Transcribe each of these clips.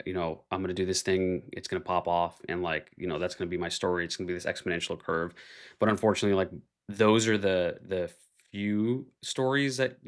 like, I'm gonna do this thing, it's gonna pop off, and like, that's gonna be my story. It's gonna be this exponential curve. But unfortunately, like those are the few stories that,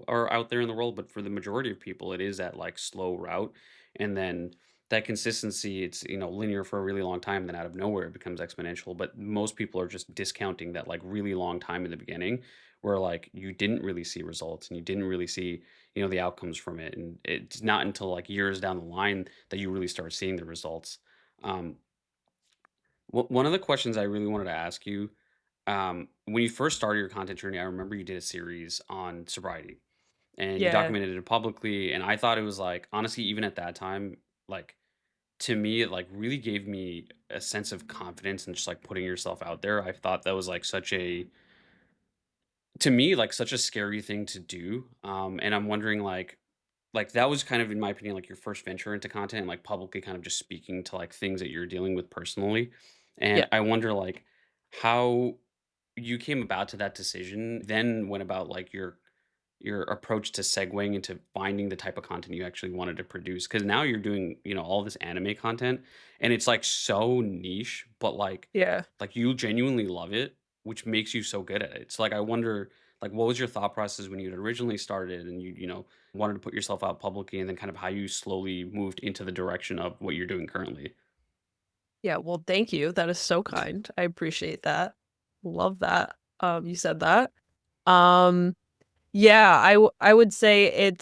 are out there in the world. But for the majority of people, it is that like slow route. And then that consistency, it's linear for a really long time, then out of nowhere it becomes exponential. But most people are just discounting that like really long time in the beginning where like you didn't really see results and you didn't really see the outcomes from it. And it's not until like years down the line that you really start seeing the results. um one of the questions I really wanted to ask you, when you first started your content journey, I remember you did a series on sobriety and you Yeah. documented it publicly. And I thought it was like, honestly, even at that time, like to me, it like really gave me a sense of confidence and just like putting yourself out there. I thought that was like such a, to me, like such a scary thing to do. And I'm wondering like that was kind of, in my opinion, like your first venture into content and like publicly kind of just speaking to like things that you're dealing with personally. And Yeah. I wonder like how you came about to that decision, then went about like your approach to segueing into finding the type of content you actually wanted to produce. Cause now you're doing, all this anime content and it's like so niche, but Yeah. like you genuinely love it, which makes you so good at it. So like I wonder like what was your thought process when you had originally started and you wanted to put yourself out publicly, and then kind of how you slowly moved into the direction of what you're doing currently. Yeah, well, thank you. That is so kind. I appreciate that. Love that. You said that. Um, yeah, I would say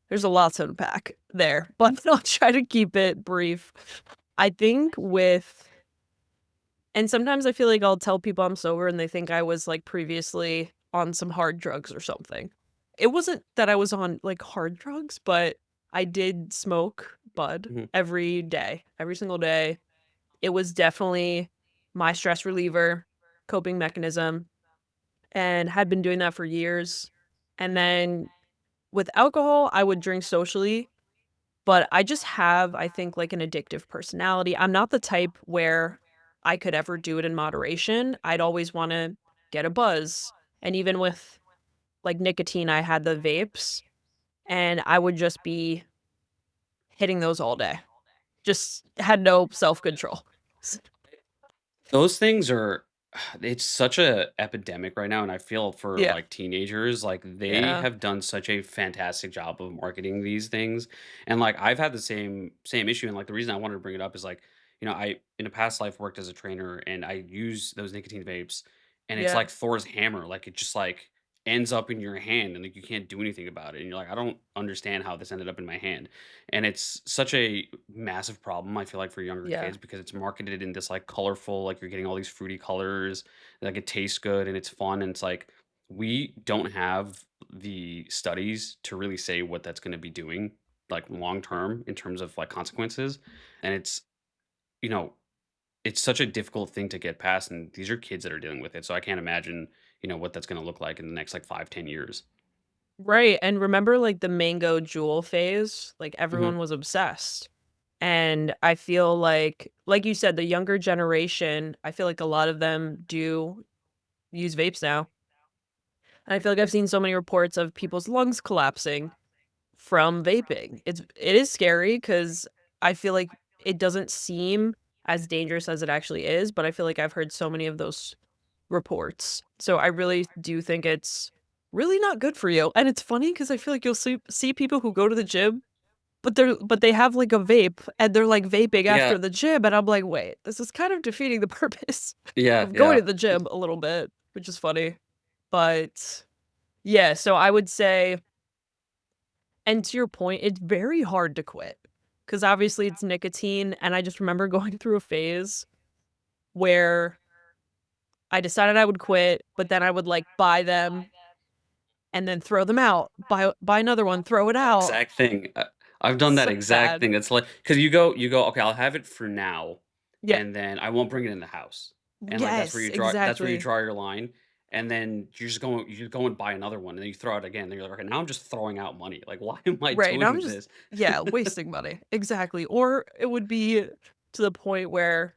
there's a lot to unpack there, but I'll try to keep it brief. I think with and sometimes I feel like I'll tell people I'm sober and they think I was like previously on some hard drugs or something. It wasn't that I was on like hard drugs, but I did smoke bud Mhm. every day, every single day. It was definitely my stress reliever, coping mechanism, and had been doing that for years. And then with alcohol, I would drink socially, but I just have, I think, like an addictive personality. I'm not the type where I could ever do it in moderation. I'd always want to get a buzz. And even with like nicotine, I had the vapes and I would just be hitting those all day. Just had no self control. Those things are, it's such a epidemic right now, and I feel for, Yeah. like, teenagers, like, they Yeah. have done such a fantastic job of marketing these things, and, like, I've had the same issue, and, like, the reason I wanted to bring it up is, like, I in a past life worked as a trainer, and I use those nicotine vapes, and it's Yeah. like Thor's hammer, like, it just, like, ends up in your hand, and, like, you can't do anything about it, and you're like, "I don't understand how this ended up in my hand." And it's such a massive problem, I feel like, for younger Yeah. kids because it's marketed in this like colorful, like you're getting all these fruity colors, like it tastes good and it's fun. And it's like we don't have the studies to really say what that's going to be doing like long term in terms of like consequences. And you know, it's such a difficult thing to get past. And these are kids that are dealing with it. So I can't imagine, what that's going to look like in the next like 5, 10 years. Right, and remember, like, the mango jewel phase? Like, Hmm. everyone was obsessed, and I feel like you said, the younger generation, I feel like a lot of them do use vapes now, and I feel like I've seen so many reports of people's lungs collapsing from vaping. It is scary because I feel like it doesn't seem as dangerous as it actually is, but I feel like I've heard so many of those reports. So I really do think it's really not good for you. And it's funny because I feel like you'll see people who go to the gym, but they have like a vape and they're like vaping Yeah. after the gym. And I'm like, wait, this is kind of defeating the purpose Yeah. of going Yeah. to the gym a little bit, which is funny. But yeah, so I would say, and to your point, it's very hard to quit because obviously it's nicotine. And I just remember going through a phase where I decided I would quit, but then I would like buy them and then throw them out, buy another one, throw it That out. exact thing. I've done that So exact bad. thing. It's like because you go, "Okay, I'll have it for now, Yeah. and then I won't bring it in the house." And, like, Yes, that's where you exactly. draw your line, and then you go and buy another one, and then you throw it again, then you're like, "Okay, now I'm just throwing out money. Like, why am I Right, now I'm doing just this?" yeah, wasting money. Exactly. Or it would be to the point where,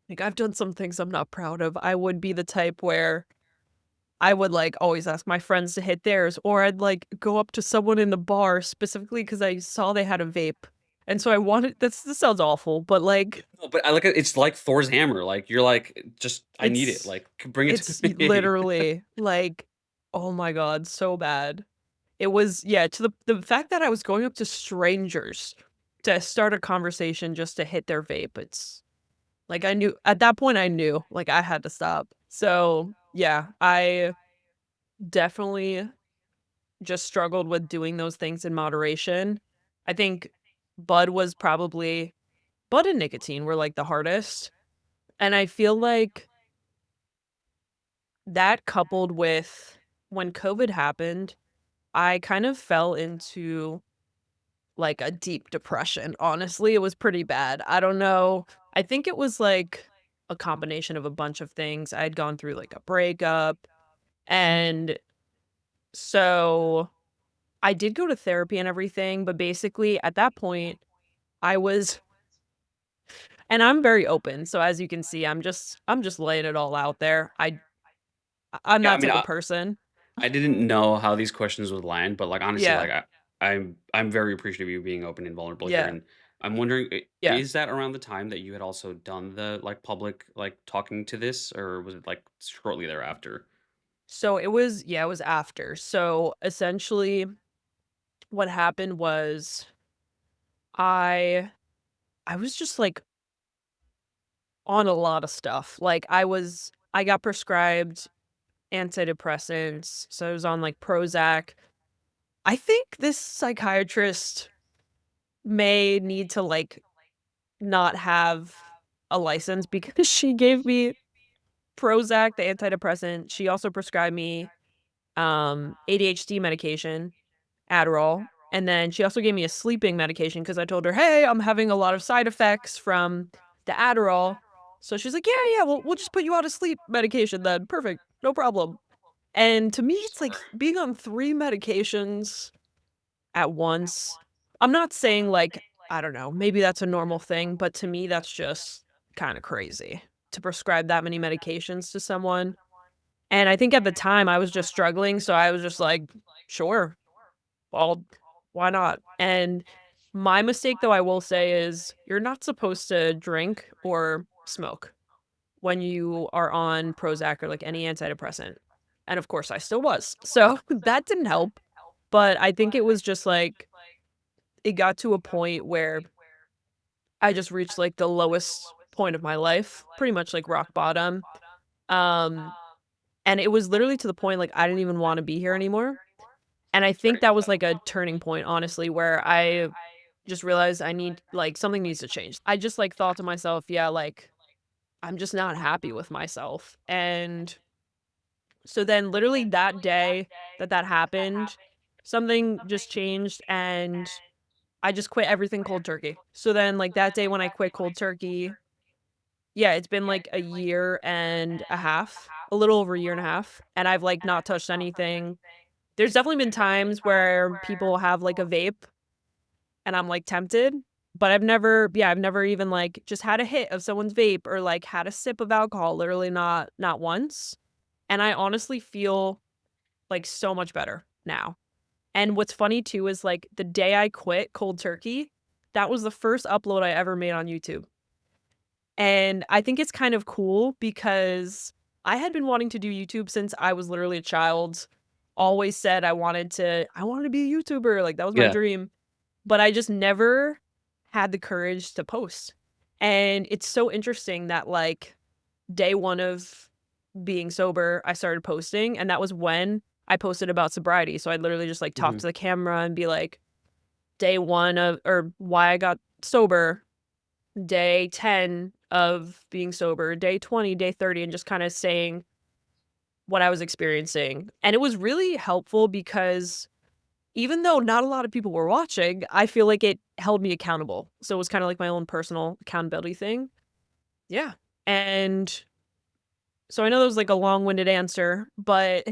like, I've done some things I'm not proud of. I would be the type where I would, like, always ask my friends to hit theirs, or I'd, like, go up to someone in the bar specifically because I saw they had a vape, And so I wanted this sounds awful, but, like, No, but I like it, it's like Thor's hammer, like, you're like, "Just I need it, it's like, bring it to me." literally, like, oh my god, so bad. It was yeah, to the fact that I was going up to strangers to start a conversation just to hit their vape, it's like, I knew at that point, I knew, like, I had to stop. So, yeah, I definitely just struggled with doing those things in moderation. I think bud was probably bud and nicotine were, like, the hardest, and I feel like that coupled with when COVID happened, I kind of fell into, like, a deep depression, honestly, it was pretty bad. I don't know, I think it was, like, a combination of a bunch of things. I had gone through, like, a breakup, and so I did go to therapy and everything, but basically, at that point, I was and I'm very open, so as you can see, I'm just laying it all out there. I'm Yeah, I that mean, type of person. I didn't know how these questions would land, but, like, honestly, Yeah, like, I'm very appreciative of you being open and vulnerable here, yeah, and I'm wondering, yeah. is that around the time that you had also done the, like, public, like, talking to this, or was it, like, shortly thereafter? So it was yeah, it was after. So, essentially, what happened was I I was just, like, on a lot of stuff. Like, I got prescribed antidepressants, so I was on, like, Prozac. I think this psychiatrist may need to, like, not have a license because she gave me Prozac, the antidepressant. She also prescribed me, ADHD medication, Adderall, and then she also gave me a sleeping medication because I told her, "Hey, I'm having a lot of side effects from the Adderall." So she's like, "Yeah, yeah, we'll just put you on a sleep medication then. Perfect. No problem." And to me, it's like being on 3 medications at once. I'm not saying, like, I don't know, maybe that's a normal thing, but to me, that's just kinda crazy to prescribe that many medications to someone. And I think at the time, I was just struggling, so I was just like, "Sure, well, why not?" And my mistake, though, I will say, is you're not supposed to drink or smoke when you are on Prozac or, like, any antidepressant. And, of course, I still was. So, that didn't help, but I think it was just, like it got to a point where I just reached, like, the lowest point of my life, pretty much, like, rock bottom, um, and it was literally to the point, like, I didn't even wanna be here anymore, and I think that was, like, a turning point, honestly, where I just realized I need like, something needs to change. I just, like, thought to myself, "Yeah, like, I'm just not happy with myself," and so then literally that day that that happened, something just changed, and I just quit everything cold turkey. So then, like, that day when I quit cold turkey yeah, it's been, like, a year and a half, a little over a year and a half, and I've, like, not touched anything. There's definitely been times where people have, like, a vape, and I'm, like, tempted, but I've never even, like, just had a hit of someone's vape or, like, had a sip of alcohol, literally not once, and I honestly feel, like, so much better now. And what's funny too is, like, the day I quit cold turkey, that was the first upload I ever made on YouTube. And I think it's kind of cool because I had been wanting to do YouTube since I was literally a child. Always said I wanted to be a YouTuber, like, that was my Yeah. dream, but I just never had the courage to post. And it's so interesting that, like, day 1 of being sober, I started posting, and that was when I posted about sobriety. So I'd literally just, like, talk Mhm. to the camera and be like, day 1 of or why I got sober, day 10 of being sober, day 20, day 30, and just kinda saying what I was experiencing. And it was really helpful because even though not a lot of people were watching, I feel like it held me accountable. So it was kinda like my own personal accountability thing. Yeah. And so I know that was, like, a long-winded answer, but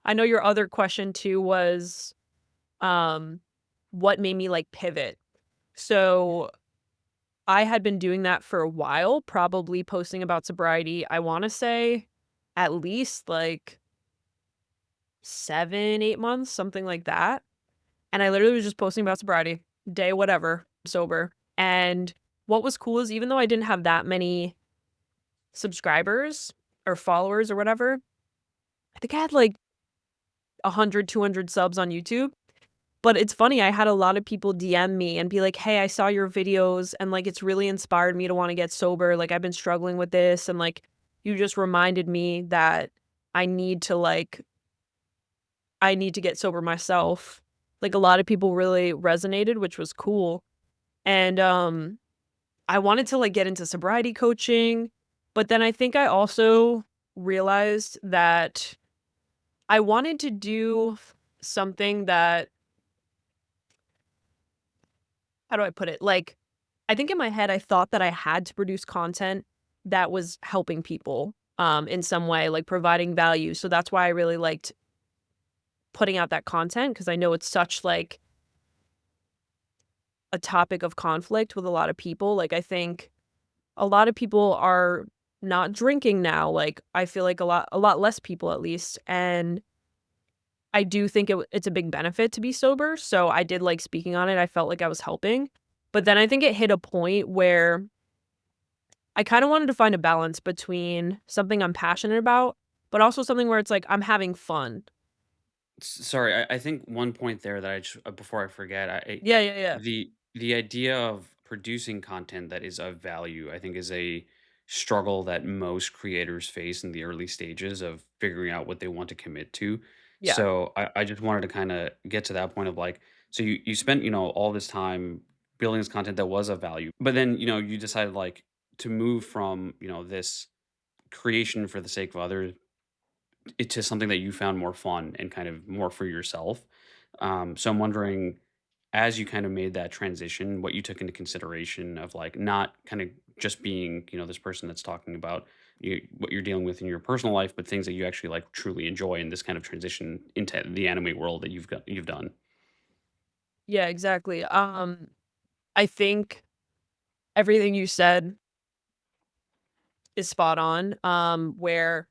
I know your other question too was, um, what made me, like, pivot. So I had been doing that for a while, probably posting about sobriety, I wanna say at least, like, 7, 8 months, something like that, and I literally was just posting about sobriety, day whatever, sober. And what was cool is even though I didn't have that many subscribers or followers or whatever, I think I had like 100, 200 subs on YouTube. But it's funny, I had a lot of people DM me and be like, "Hey, I saw your videos and, like, it's really inspired me to wanna get sober, like, I've been struggling with this, and, like, you just reminded me that I need to, like I need to get sober myself." Like, a lot of people really resonated, which was cool, and, I wanted to, like, get into sobriety coaching, but then I think I also realized that I wanted to do something that how do I put it? Like, I think in my head, I thought that I had to produce content that was helping people, in some way, like providing value. So that's why I really liked putting out that content because I know it's such like a topic of conflict with a lot of people. Like, I think a lot of people are not drinking now. Like, I feel like a lot less people at least, and I do think it's a big benefit to be sober. So I did like speaking on it. I felt like I was helping, but then I think it hit a point where I kinda wanted to find a balance between something I'm passionate about, but also something where it's like I'm having fun. Sorry, I think one point there that I just before I forget, Yeah, yeah, yeah. the idea of producing content that is of value, I think, is a struggle that most creators face in the early stages of figuring out what they want to commit to. Yeah. So I just wanted to kind of get to that point of like, so you spent all this time building this content that was of value, but then you decided like to move from this creation for the sake of others it to something that you found more fun and kind of more for yourself. So I'm wondering, as you kind of made that transition, what you took into consideration of like not kind of just being, this person that's talking about what you're dealing with in your personal life, but things that you actually like truly enjoy in this kind of transition into the anime world that you've done. Yeah, exactly. I think everything you said is spot on, where,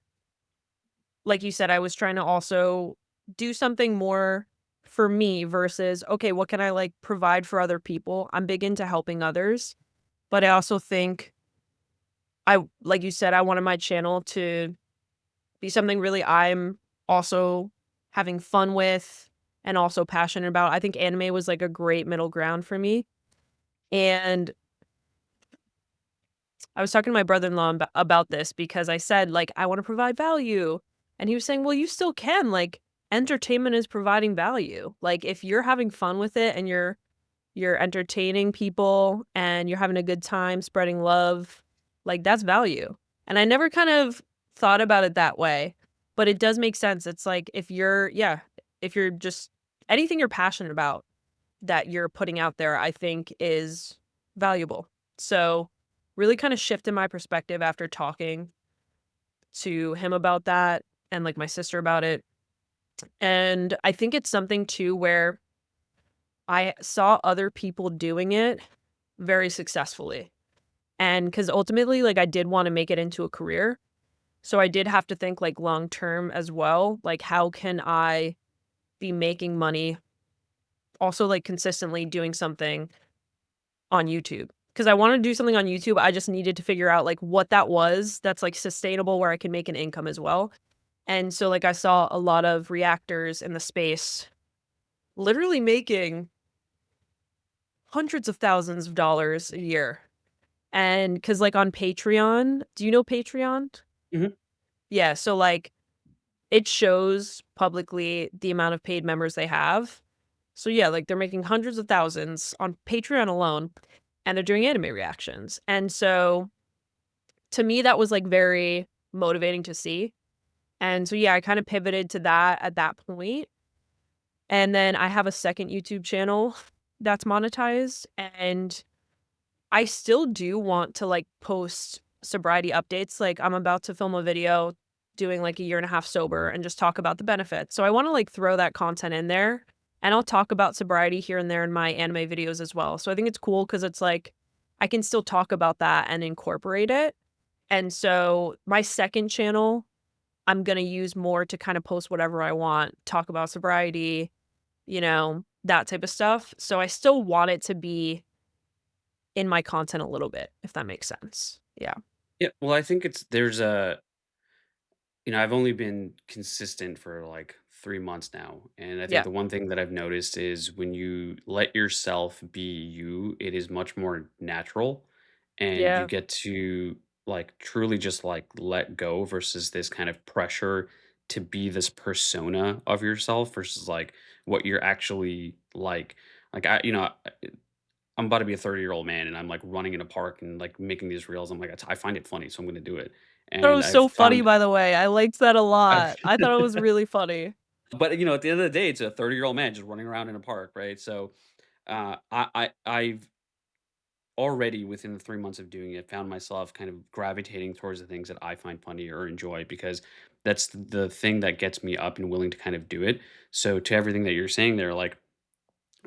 like you said, I was trying to also do something more for me versus, "Okay, what can I, like, provide for other people?" I'm big into helping others, but I also think like you said, I wanted my channel to be something really I'm also having fun with and also passionate about. I think anime was like a great middle ground for me. And I was talking to my brother-in-law about this because I said, like, I want to provide value. And he was saying, well, you still can. Like, entertainment is providing value. Like, if you're having fun with it and you're entertaining people and you're having a good time spreading love, like, that's value. And I never kind of thought about it that way, but it does make sense. It's like if you're just anything you're passionate about that you're putting out there, I think is valuable. So, really kind of shifted my perspective after talking to him about that and, like, my sister about it. And I think it's something too where I saw other people doing it very successfully. And because ultimately, like, I did wanna make it into a career, so I did have to think, like, long term as well, like, how can I be making money, also, like, consistently doing something on YouTube? Because I wanted to do something on YouTube, I just needed to figure out, like, what that was that's, like, sustainable where I can make an income as well. And so, like, I saw a lot of reactors in the space literally making hundreds of thousands of dollars a year. And because, like, on Patreon, do you know Patreon? Hmm. Yeah, so, like, it shows publicly the amount of paid members they have. So, yeah, like, they're making hundreds of thousands on Patreon alone, and they're doing anime reactions. And so, to me, that was, like, very motivating to see. And so, yeah, I kinda pivoted to that at that point. And then I have a second YouTube channel that's monetized, and I still do want to, like, post sobriety updates, like, I'm about to film a video doing, like, a year and a half sober and just talk about the benefits, so I wanna, like, throw that content in there, and I'll talk about sobriety here and there in my anime videos as well, so I think it's cool because it's, like, I can still talk about that and incorporate it, and so my second channel, I'm gonna use more to kinda post whatever I want, talk about sobriety, that type of stuff, so I still want it to be in my content a little bit, if that makes sense. Yeah. Yeah, well, I think there's a I've only been consistent for like 3 months now, and I think Yeah. the one thing that I've noticed is when you let yourself be you, it is much more natural, and you Yeah. get to, like, truly just, like, let go versus this kind of pressure to be this persona of yourself versus, like, what you're actually like. Like, I'm about to be a 30-year-old man, and I'm, like, running in a park and, like, making these reels. I'm like, I find it funny, so I'm gonna do it, Thought it and was I've so funny, found by the way. I liked that a I've lot. I thought it was really funny. but, at the end of the day, it's a 30-year-old man just running around in a park, right? So, I've already within the 3 months of doing it, found myself kind of gravitating towards the things that I find funny or enjoy because that's the thing that gets me up and willing to kind of do it. So to everything that you're saying there, like,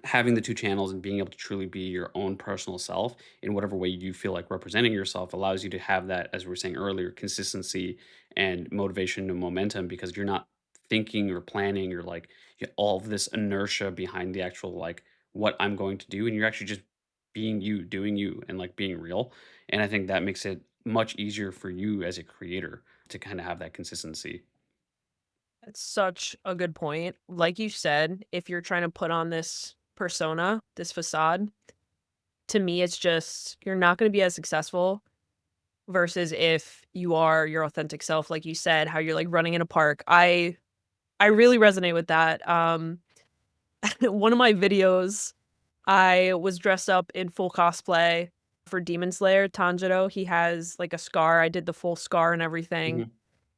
having the 2 channels and being able to truly be your own personal self in whatever way you feel like representing yourself allows you to have that, as we were saying earlier, consistency and motivation and momentum because you're not thinking or planning or like all of this inertia behind the actual like what I'm going to do. And you're actually just being you, doing you, and like being real. And I think that makes it much easier for you as a creator to kind of have that consistency. That's such a good point. Like you said, if you're trying to put on this persona, this facade, to me, it's just you're not gonna be as successful versus if you are your authentic self, like you said, how you're, like, running in a park. I really resonate with that. One of my videos, I was dressed up in full cosplay for Demon Slayer, Tanjiro. He has, like, a scar. I did the full scar and everything. Mhm.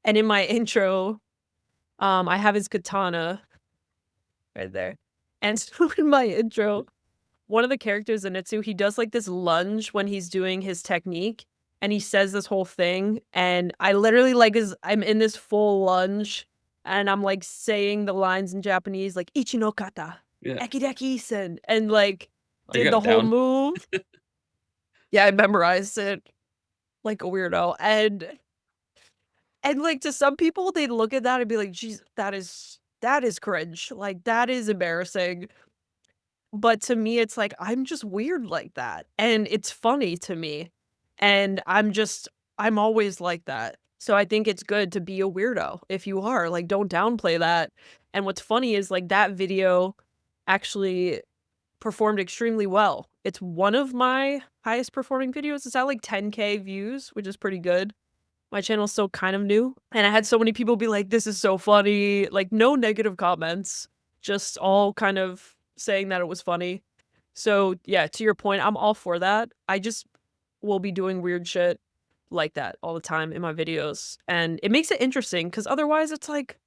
And in my intro, I have his katana right there. And so in my intro, one of the characters in Itsu, he does, like, this lunge when he's doing his technique, and he says this whole thing, and I literally, like, I'm in this full lunge, and I'm, like, saying the lines in Japanese, like, "Ichi no kata, Yeah, ekideki-sen," and, like, I did got the it whole down. move. Yeah, I memorized it like a weirdo, and, like, to some people, they'd look at that and be like, "Jeez, that is cringe, like, that is embarrassing." But to me, it's like, I'm just weird like that, and it's funny to me, and I'm always like that. So I think it's good to be a weirdo if you are, like, don't downplay that, and what's funny is, like, that video actually performed extremely well. It's one of my highest performing videos. It's at, like, 10K views, which is pretty good. My channel's still kind of new, and I had so many people be like, "This is so funny." Like, no negative comments, just all kind of saying that it was funny. So, yeah, to your point, I'm all for that. I just will be doing weird shit like that all the time in my videos, and it makes it interesting because otherwise it's like,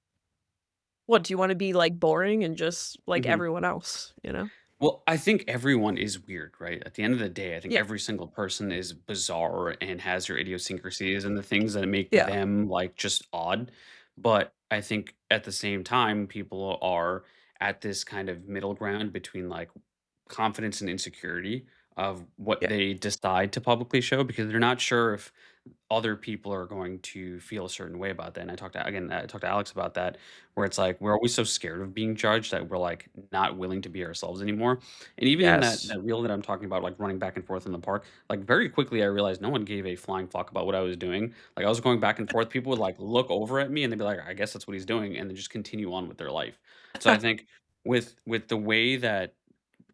what, do you wanna be, like, boring and just like Mhm. everyone else, you know? Well, I think everyone is weird, right? At the end of the day, I think Yeah, every single person is bizarre and has their idiosyncrasies and the things that make yeah, them like just odd. But I think at the same time, people are at this kind of middle ground between like confidence and insecurity of what yeah, they decide to publicly show because they're not sure if other people are going to feel a certain way about that. And I talked to Alex about that, where it's like we're always so scared of being judged that we're like not willing to be ourselves anymore. And even in yes. that reel that I'm talking about, like running back and forth in the park, like very quickly I realized no one gave a flying fuck about what I was doing. Like I was going back and forth, people would like look over at me and they'd be like, I guess that's what he's doing, and then just continue on with their life. So I think with the way that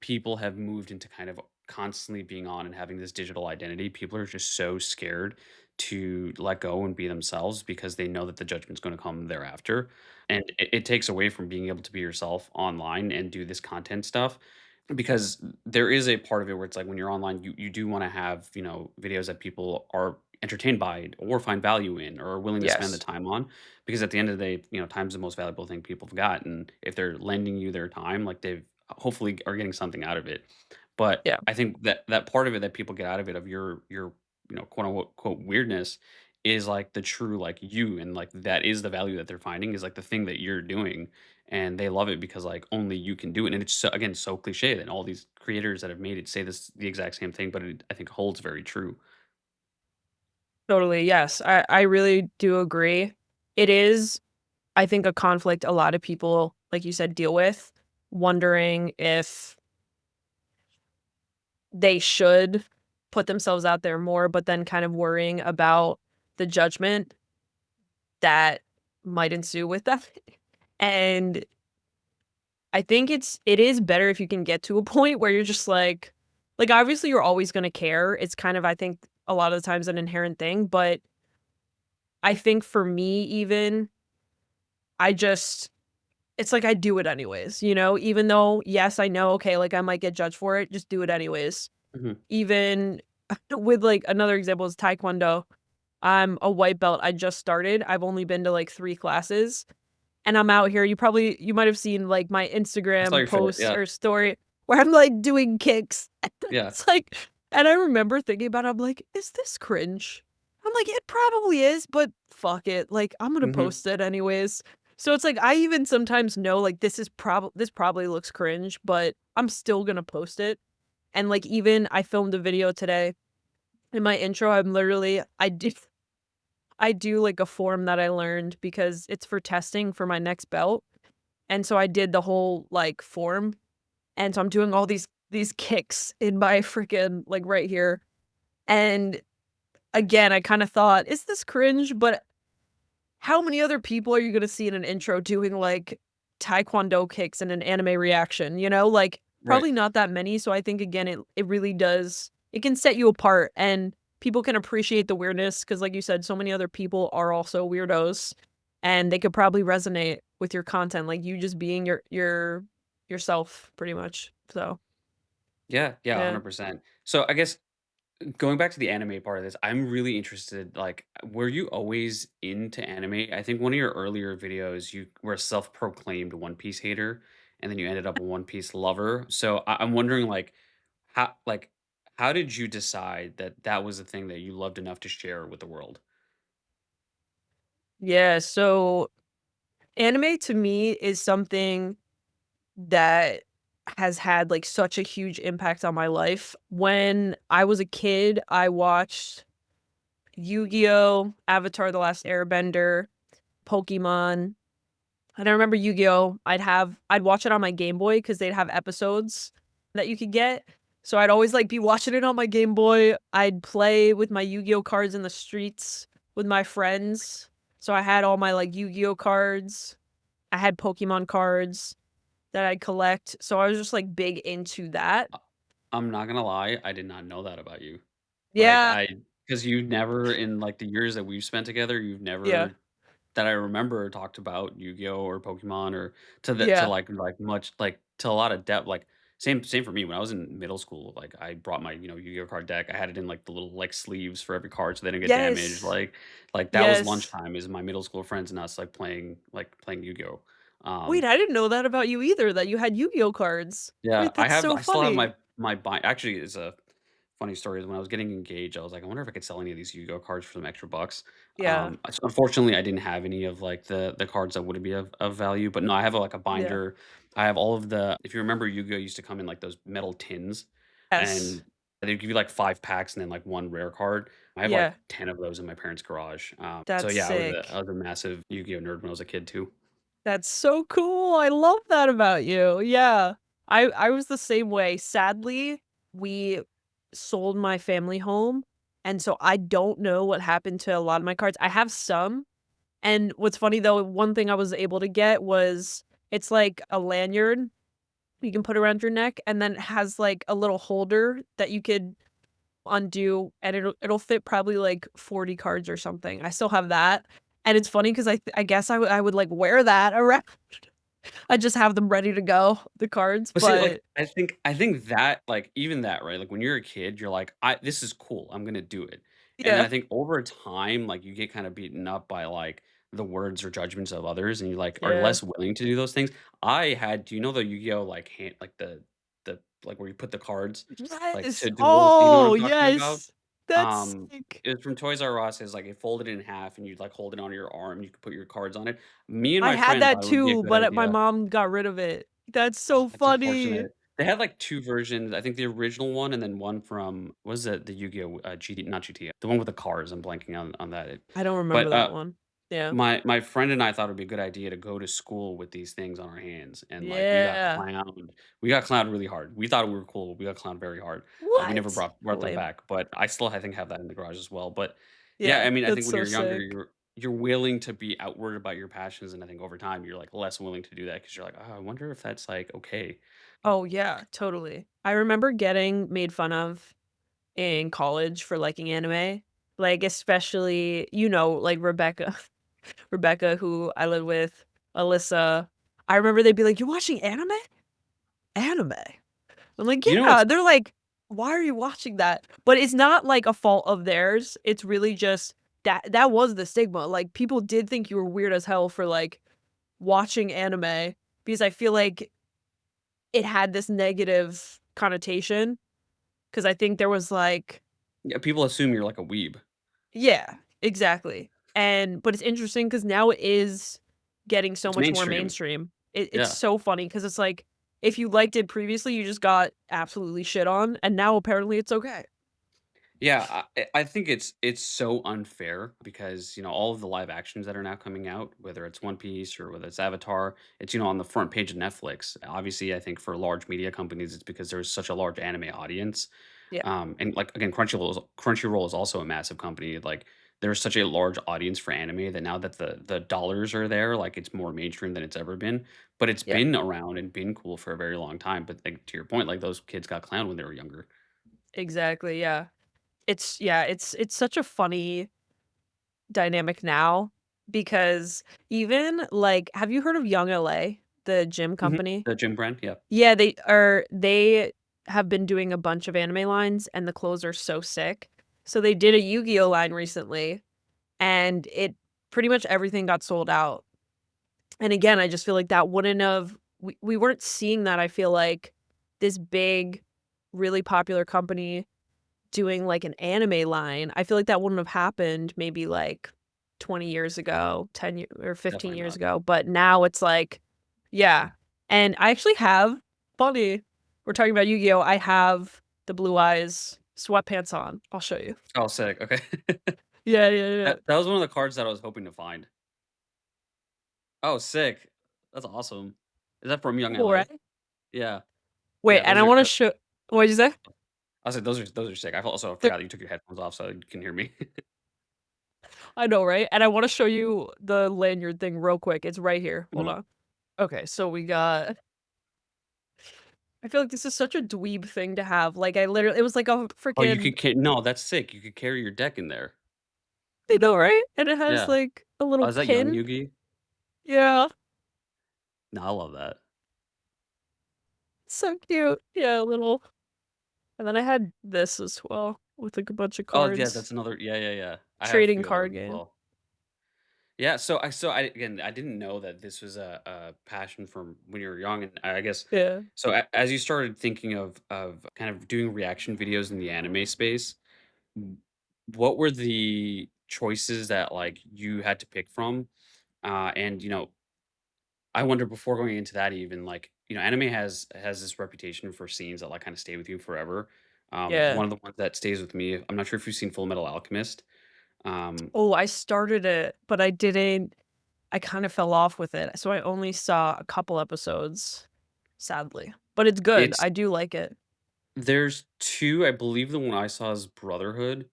people have moved into kind of constantly being on and having this digital identity. People are just so scared to let go and be themselves because they know that the judgment's going to come thereafter. And it takes away from being able to be yourself online and do this content stuff because there is a part of it where it's like when you're online, you do want to have, videos that people are entertained by or find value in or are willing to spend the Yes. time on. Because at the end of the day, time's the most valuable thing people have got. And if they're lending you their time, like they've hopefully are getting something out of it. But Yeah, I think that part of it that people get out of it of your quote unquote quote weirdness is like the true like you, and like that is the value that they're finding is like the thing that you're doing, and they love it because like only you can do it. And it's so, again, so cliche that all these creators that have made it say this the exact same thing, but I think holds very true. totally, yes. I really do agree. It is, I think, a conflict a lot of people, like you said, deal with, wondering if they should. put themselves out there more, but then kind of worrying about the judgment that might ensue with that. And I think it is better if you can get to a point where you're just like, obviously, you're always gonna care. It's kind of, I think, a lot of the times an inherent thing, but I think for me even, I just it's like I do it anyways, you know? Even though, yes, I know, okay, like, I might get judged for it, just do it anyways. Mhm. Even with, like, another example is taekwondo. I'm a white belt, I just started. I've only been to, like, 3 classes. And I'm out here, you might have seen, like, my I saw Instagram your short, posts yeah, or story where I'm, like, doing kicks. yeah. It's like and I remember thinking about it, I'm like, "Is this cringe?" I'm like, "It probably is, but fuck it, like, I'm gonna Mhm. post it anyways." So it's like, I even sometimes know, like, this probably looks cringe, but I'm still gonna post it. And, like, even I filmed a video today. In my intro, I do, like, a form that I learned because it's for testing for my next belt. And so I did the whole, like, form, and so I'm doing all these kicks in my freaking like, right here, and again, I kinda thought, "Is this cringe?" But how many other people are you gonna see in an intro doing, like, taekwondo kicks in an anime reaction, you know? Like, Right. probably not that many, so I think, again, it really does it can set you apart, and people can appreciate the weirdness because, like you said, so many other people are also weirdos, and they could probably resonate with your content, like, you just being yourself pretty much, so, Yeah, yeah, yeah. 100%. So, I guess going back to the anime part of this, I'm really interested, like, were you always into anime? I think one of your earlier videos, you were a self-proclaimed One Piece hater, and then you ended up a One Piece lover. So, I'm wondering, how like, how did you decide that that was the thing that you loved enough to share with the world? Yeah, so anime to me is something that has had, like, such a huge impact on my life. When I was a kid, I watched Yu-Gi-Oh!, Avatar: The Last Airbender, Pokemon, and I remember Yu-Gi-Oh! I'd watch it on my Game Boy because 'cause they'd have episodes that you could get, so I'd always, like, be watching it on my Game Boy. I'd play with my Yu-Gi-Oh! Cards in the streets with my friends, so I had all my, like, Yu-Gi-Oh! Cards. I had Pokemon cards that I'd collect, so I was just, like, big into that. Uh, I'm not gonna lie, I did not know that about you. Like, Yeah, because you never in, like, the years that we've spent together, you've yeah, never that I remember talked about Yu-Gi-Oh! Or Pokemon or to, yeah. much like, to a lot of depth, like, same for me. When I was in middle school, like, I brought my, Yu-Gi-Oh! Card deck. I had it in, like, the little, like, sleeves for every card so they didn't get damaged, Yes, that was yes. lunchtime is my middle school friends and us, playing Yu-Gi-Oh! Wait, I didn't know that about you either, that you had Yu-Gi-Oh! Cards. Yeah, Wait, that's so I still have funny. my bind actually, it's a funny story is when I was getting engaged, I was like, "I wonder if I could sell any of these Yu-Gi-Oh! Cards for some extra bucks." Yeah, So unfortunately, I didn't have any of, like, the cards that would be of value, but no, I have, like, a yeah. binder. I have all of the if you remember, Yu-Gi-Oh! Used to come in, like, those metal tins, Yes. and they'd give you, like, 5 packs and then, like, 1 rare card. I have, like, Yeah, 10 of those in my parents' garage. So that's yeah, I sick. was a massive Yu-Gi-Oh! Nerd when I was a kid too. That's so cool, I love that about you, yeah. I was the same way. Sadly, we sold my family home, and so I don't know what happened to a lot of my cards. I have some. And what's funny though, one thing I was able to get was it's like a lanyard you can put around your neck, and then it has, like, a little holder that you could undo, and it'll fit probably, like, 40 cards or something. I still have that, and it's funny 'cause I guess I would, like, wear that around. I just have them ready to go, the cards, But see, like, but I think that, like, even that, right? Like, when you're a kid, you're like, "This is cool. I'm gonna do it." And then yeah, I think over time, like, you get kinda beaten up by, like, the words or judgments of others, and you, like, are yeah. less willing to do those things. I had do you know the Yu-Gi-Oh! Like, hand like, the like, where you put the cards, like, Yes! to duel? You know what Oh, I'm talking about? yes! That's Um, sick. it was from Toys R Us. It's like, it folded in half, and you'd, like, hold it on your arm, you could put your cards on it. Me and I my had friends that thought it would be a too, good but my idea. mom got rid of it. That's Oh, so that's funny. unfortunate. They had, like, 2 versions, I think the original one and then one from what is it? The Yu-Gi-Oh! GT not GT, the one with the cars, I'm blanking on that, I don't remember but, that one. Yeah. My friend and I thought it'd be a good idea to go to school with these things on our hands, and, like, we got Yeah. clowned. We got clowned really hard. We thought we were cool, but we got clowned very hard. We never What? brought them Lame. back, but I still, I think, have that in the garage as well, but, yeah, Yeah, I mean, I think that's when so you're younger, sick. you're willing to be outward about your passions, and I think over time, you're, like, less willing to do that because 'cause you're like, "Oh, I wonder if that's, like, okay." Oh, yeah, totally. I remember getting made fun of in college for liking anime, like, especially, like, Rebecca, who I live with, Alyssa. I remember they'd be like, "You're watching anime? Anime?" I'm like, You know "Yeah." what's They're like, "Why are you watching that?" But it's not, like, a fault of theirs, it's really just that was the stigma, like, people did think you were weird as hell for, like, watching anime because I feel like it had this negative connotation. 'Cause I think there was, like Yeah, people assume you're like a weeb. yeah, exactly. But it's interesting because now it is getting so It's much more mainstream. mainstream. It's Yeah. so funny because it's like, if you liked it previously, you just got absolutely shit on, and now apparently it's okay. Yeah, I think it's so unfair because, all of the live actions that are now coming out, whether it's One Piece or whether it's Avatar, it's, on the front page of Netflix. Obviously, I think for large media companies, it's because there's such a large anime audience. Yeah, And like again, Crunchyroll is also a massive company. Like there's such a large audience for anime that now that the dollars are there, like it's more mainstream than it's ever been. But it's yeah, been around and been cool for a very long time. But like to your point, like those kids got clowned when they were younger. exactly, yeah. It's such a funny dynamic now because even, like have you heard of Young LA, the gym Mhm. company? The gym brand, yeah. Yeah, they have been doing a bunch of anime lines, and the clothes are so sick. So they did a Yu-Gi-Oh line recently, and it pretty much everything got sold out. And again, I just feel like that wouldn't have we weren't seeing that, I feel like, this big, really popular company doing, like, an anime line. I feel like that wouldn't have happened maybe, like, 20 years ago, 10 or 15 Definitely years not. ago, but now it's like yeah. And I actually have funny, we're talking about Yu-Gi-Oh! I have the Blue Eyes sweatpants on. I'll show you. Oh, sick, okay. Yeah, yeah, yeah. That was one of the cards that I was hoping to find. Oh, sick. That's awesome. Is that from Young Cool, LA? right? Yeah. Wait, Yeah, and those I are wanna show what'd you say? I said those are sick. I also They're forgot that you took your headphones off so you can hear me. I know, right? And I wanna show you the lanyard thing real quick. It's right here. Hold Mhm. on. Okay, so we got I feel like this is such a dweeb thing to have. Like, I literally it was like a Oh, you freaking could ca no, that's sick. You could carry your deck in there. I know, right? And it has, Yeah. like, a Oh, little is that Young pin. Yugi? Yeah. No, I love that. So cute. Yeah, a little and then I had this as well with, like, a bunch of Oh, yeah, cards. that's another yeah, yeah, yeah. I have a Trading few of those card as game. well. Yeah, so I again, I didn't know that this was a passion from when you were young, and I guess Yeah. so as you started thinking of kind of doing reaction videos in the anime space, w- what were the choices that like you had to pick from? And I wonder before going into that even like anime has this reputation for scenes that like kind of stay with you forever. Yeah. One of the ones that stays with me, I'm not sure if you've seen Full Metal Alchemist. Oh, I started it, but I didn't I kind of fell off with it, so I only saw a couple episodes, sadly. But it's good. It's I do like it. there's two, I believe the one I saw is Brotherhood.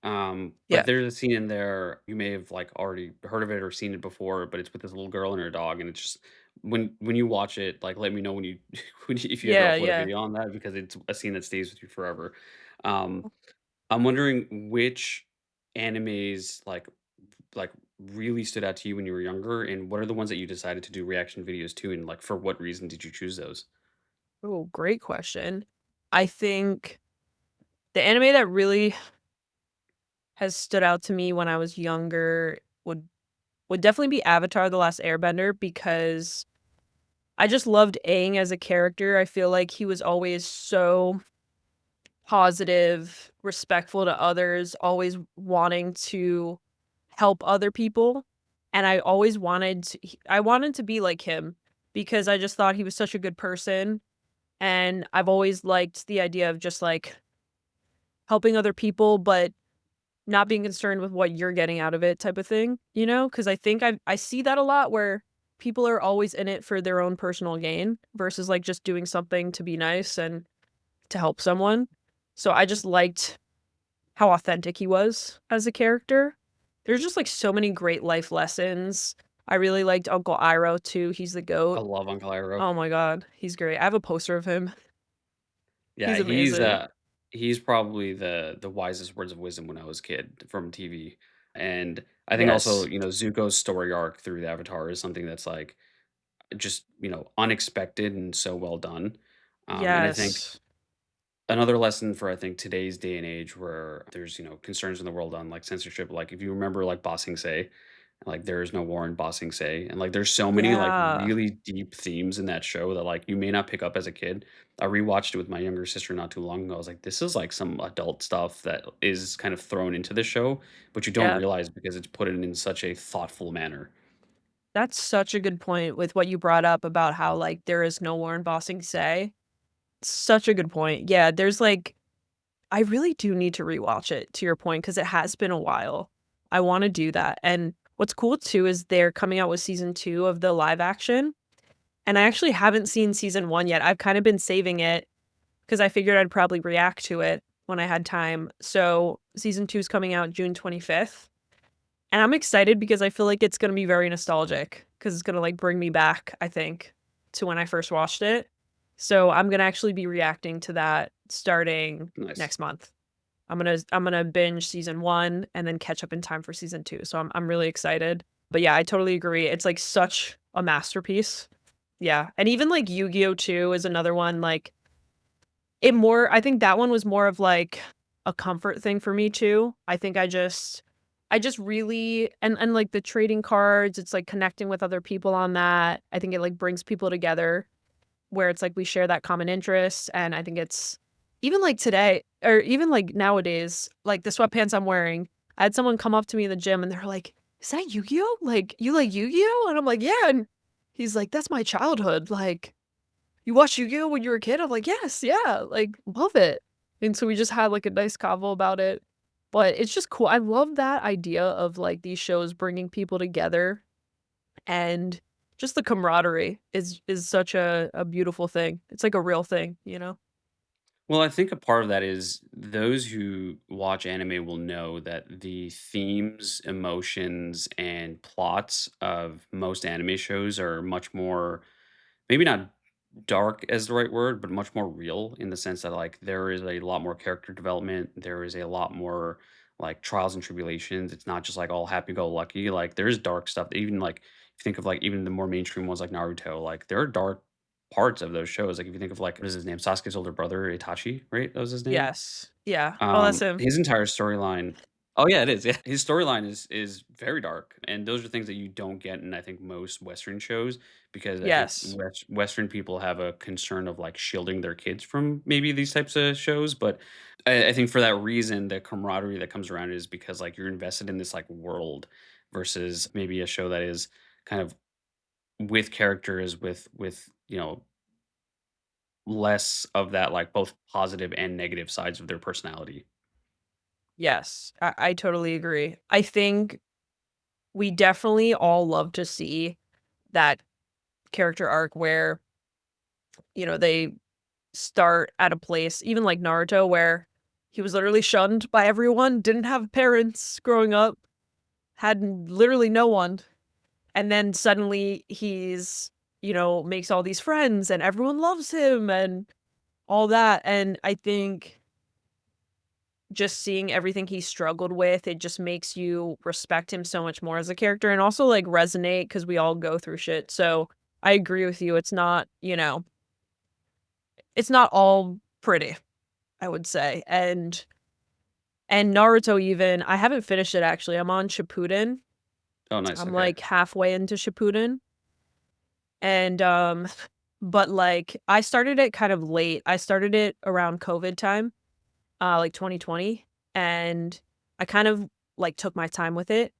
But Yeah. there's a scene in there, you may have, like, already heard of it or seen it before, but it's with this little girl and her dog, and it's just when you watch it, like, let me know when you if you ever Yeah, upload a yeah. video on that because it's a scene that stays with you forever. Um, I'm wondering which animes, like, really stood out to you when you were younger, and what are the ones that you decided to do reaction videos to, and, like, for what reason did you choose those? Oh, great question. I think the anime that really has stood out to me when I was younger would definitely be Avatar: The Last Airbender because I just loved Aang as a character. I feel like he was always so positive, respectful to others, always wanting to help other people, and I always I wanted to be like him because I just thought he was such a good person, and I've always liked the idea of just, like, helping other people, but not being concerned with what you're getting out of it type of thing, you know? Because I think I see that a lot where people are always in it for their own personal gain versus, like, just doing something to be nice and to help someone. So I just liked how authentic he was as a character. There's just, like, so many great life lessons. I really liked Uncle Iroh too, he's the I GOAT. love Uncle Iroh. Oh my god, he's great. I have a poster of him. Yeah, He's amazing. he's probably the wisest words of wisdom when I was a kid from TV, and I think also, Yes. you know, Zuko's story arc through the Avatar is something that's, like, just, you know, unexpected and so well done, and I think Yes. another lesson for, I think, today's day and age where there's, you know, concerns in the world on, like, censorship, like, if you remember, like, Ba Sing Se, like, there is no war in Ba Sing Se, and, like, there's so many, like, Yeah. really deep themes in that show that, like, you may not pick up as a kid. I rewatched it with my younger sister not too long ago. I was like, "This is, like, some adult stuff that is kind of thrown into the show, but you don't Yeah. realize because it's put in such a thoughtful manner." That's such a good point with what you brought up about how, like, there is no war in Ba Sing Se. Such a good point. Yeah, there's, like I really do need to rewatch it, to your point, because it has been a while. I wanna do that, and what's cool too is they're coming out with season 2 of the live action, and I actually haven't seen season 1 yet. I've kinda been saving it because I figured I'd probably react to it when I had time. So, season 2 is coming out June 25th. And I'm excited because I feel like it's gonna be very nostalgic because it's gonna, like, bring me back, I think, to when I first watched it. So, I'm gonna actually be reacting to that starting Nice. next month. I'm gonna binge season 1 and then catch up in time for season 2, so I'm really excited. But yeah, I totally agree, it's, like, such a masterpiece. Yeah, and even, like, Yu-Gi-Oh! Too is another one, like, I think that one was more of, like, a comfort thing for me too. I think I just really like, the trading cards, it's, like, connecting with other people on that. I think it, like, brings people together where it's, like, we share that common interest, and I think it's even, like, today or even, like, nowadays, like, the sweatpants I'm wearing, I had someone come up to me in the gym, and they're like, "Is that Yu-Gi-Oh? Like, you like Yu-Gi-Oh?" And I'm like, "Yeah," and he's like, "That's my childhood, like, you watched Yu-Gi-Oh! When you were a kid?" I'm like, "Yes, yeah, like, love it." And so we just had, like, a nice convo about it. But it's just cool. I love that idea of, like, these shows bringing people together, and just the camaraderie is such a beautiful thing. It's like a real thing, you know? Well, I think a part of that is those who watch anime will know that the themes, emotions, and plots of most anime shows are much more, maybe not dark as the right word, but much more real in the sense that, like, there is a lot more character development. There is a lot more, like, trials and tribulations. It's not just like all happy go lucky. Like, there is dark stuff. Even like if you think of, like, even the more mainstream ones like Naruto, like, there are dark parts of those shows. Like, if you think of, like, what is his name? Sasuke's older brother, Itachi, right? That was his name. Yes. Yeah. Oh, that's him. His entire storyline. Oh yeah, it is. Yeah. His storyline is very dark, and those are things that you don't get in, I think, most Western shows, because I think Yes. Western people have a concern of, like, shielding their kids from maybe these types of shows. But I think for that reason, the camaraderie that comes around it is because, like, you're invested in this, like, world versus maybe a show that is kind of with characters with, you know, less of that, like, both positive and negative sides of their personality. Yes. I totally agree. I think we definitely all love to see that character arc where, they start at a place, even like Naruto, where he was literally shunned by everyone, didn't have parents growing up, had literally no one. And then suddenly makes all these friends and everyone loves him and all that. And I think just seeing everything he struggled with, it just makes you respect him so much more as a character and also like resonate because we all go through shit. So I agree with you. It's not all pretty, I would say. And Naruto even, I haven't finished it actually. I'm on Shippuden. Oh, nice. I'm Okay. like halfway into Shippuden. And but like I started it kind of late. I started it around COVID time, like 2020, and I kind of like took my time with it.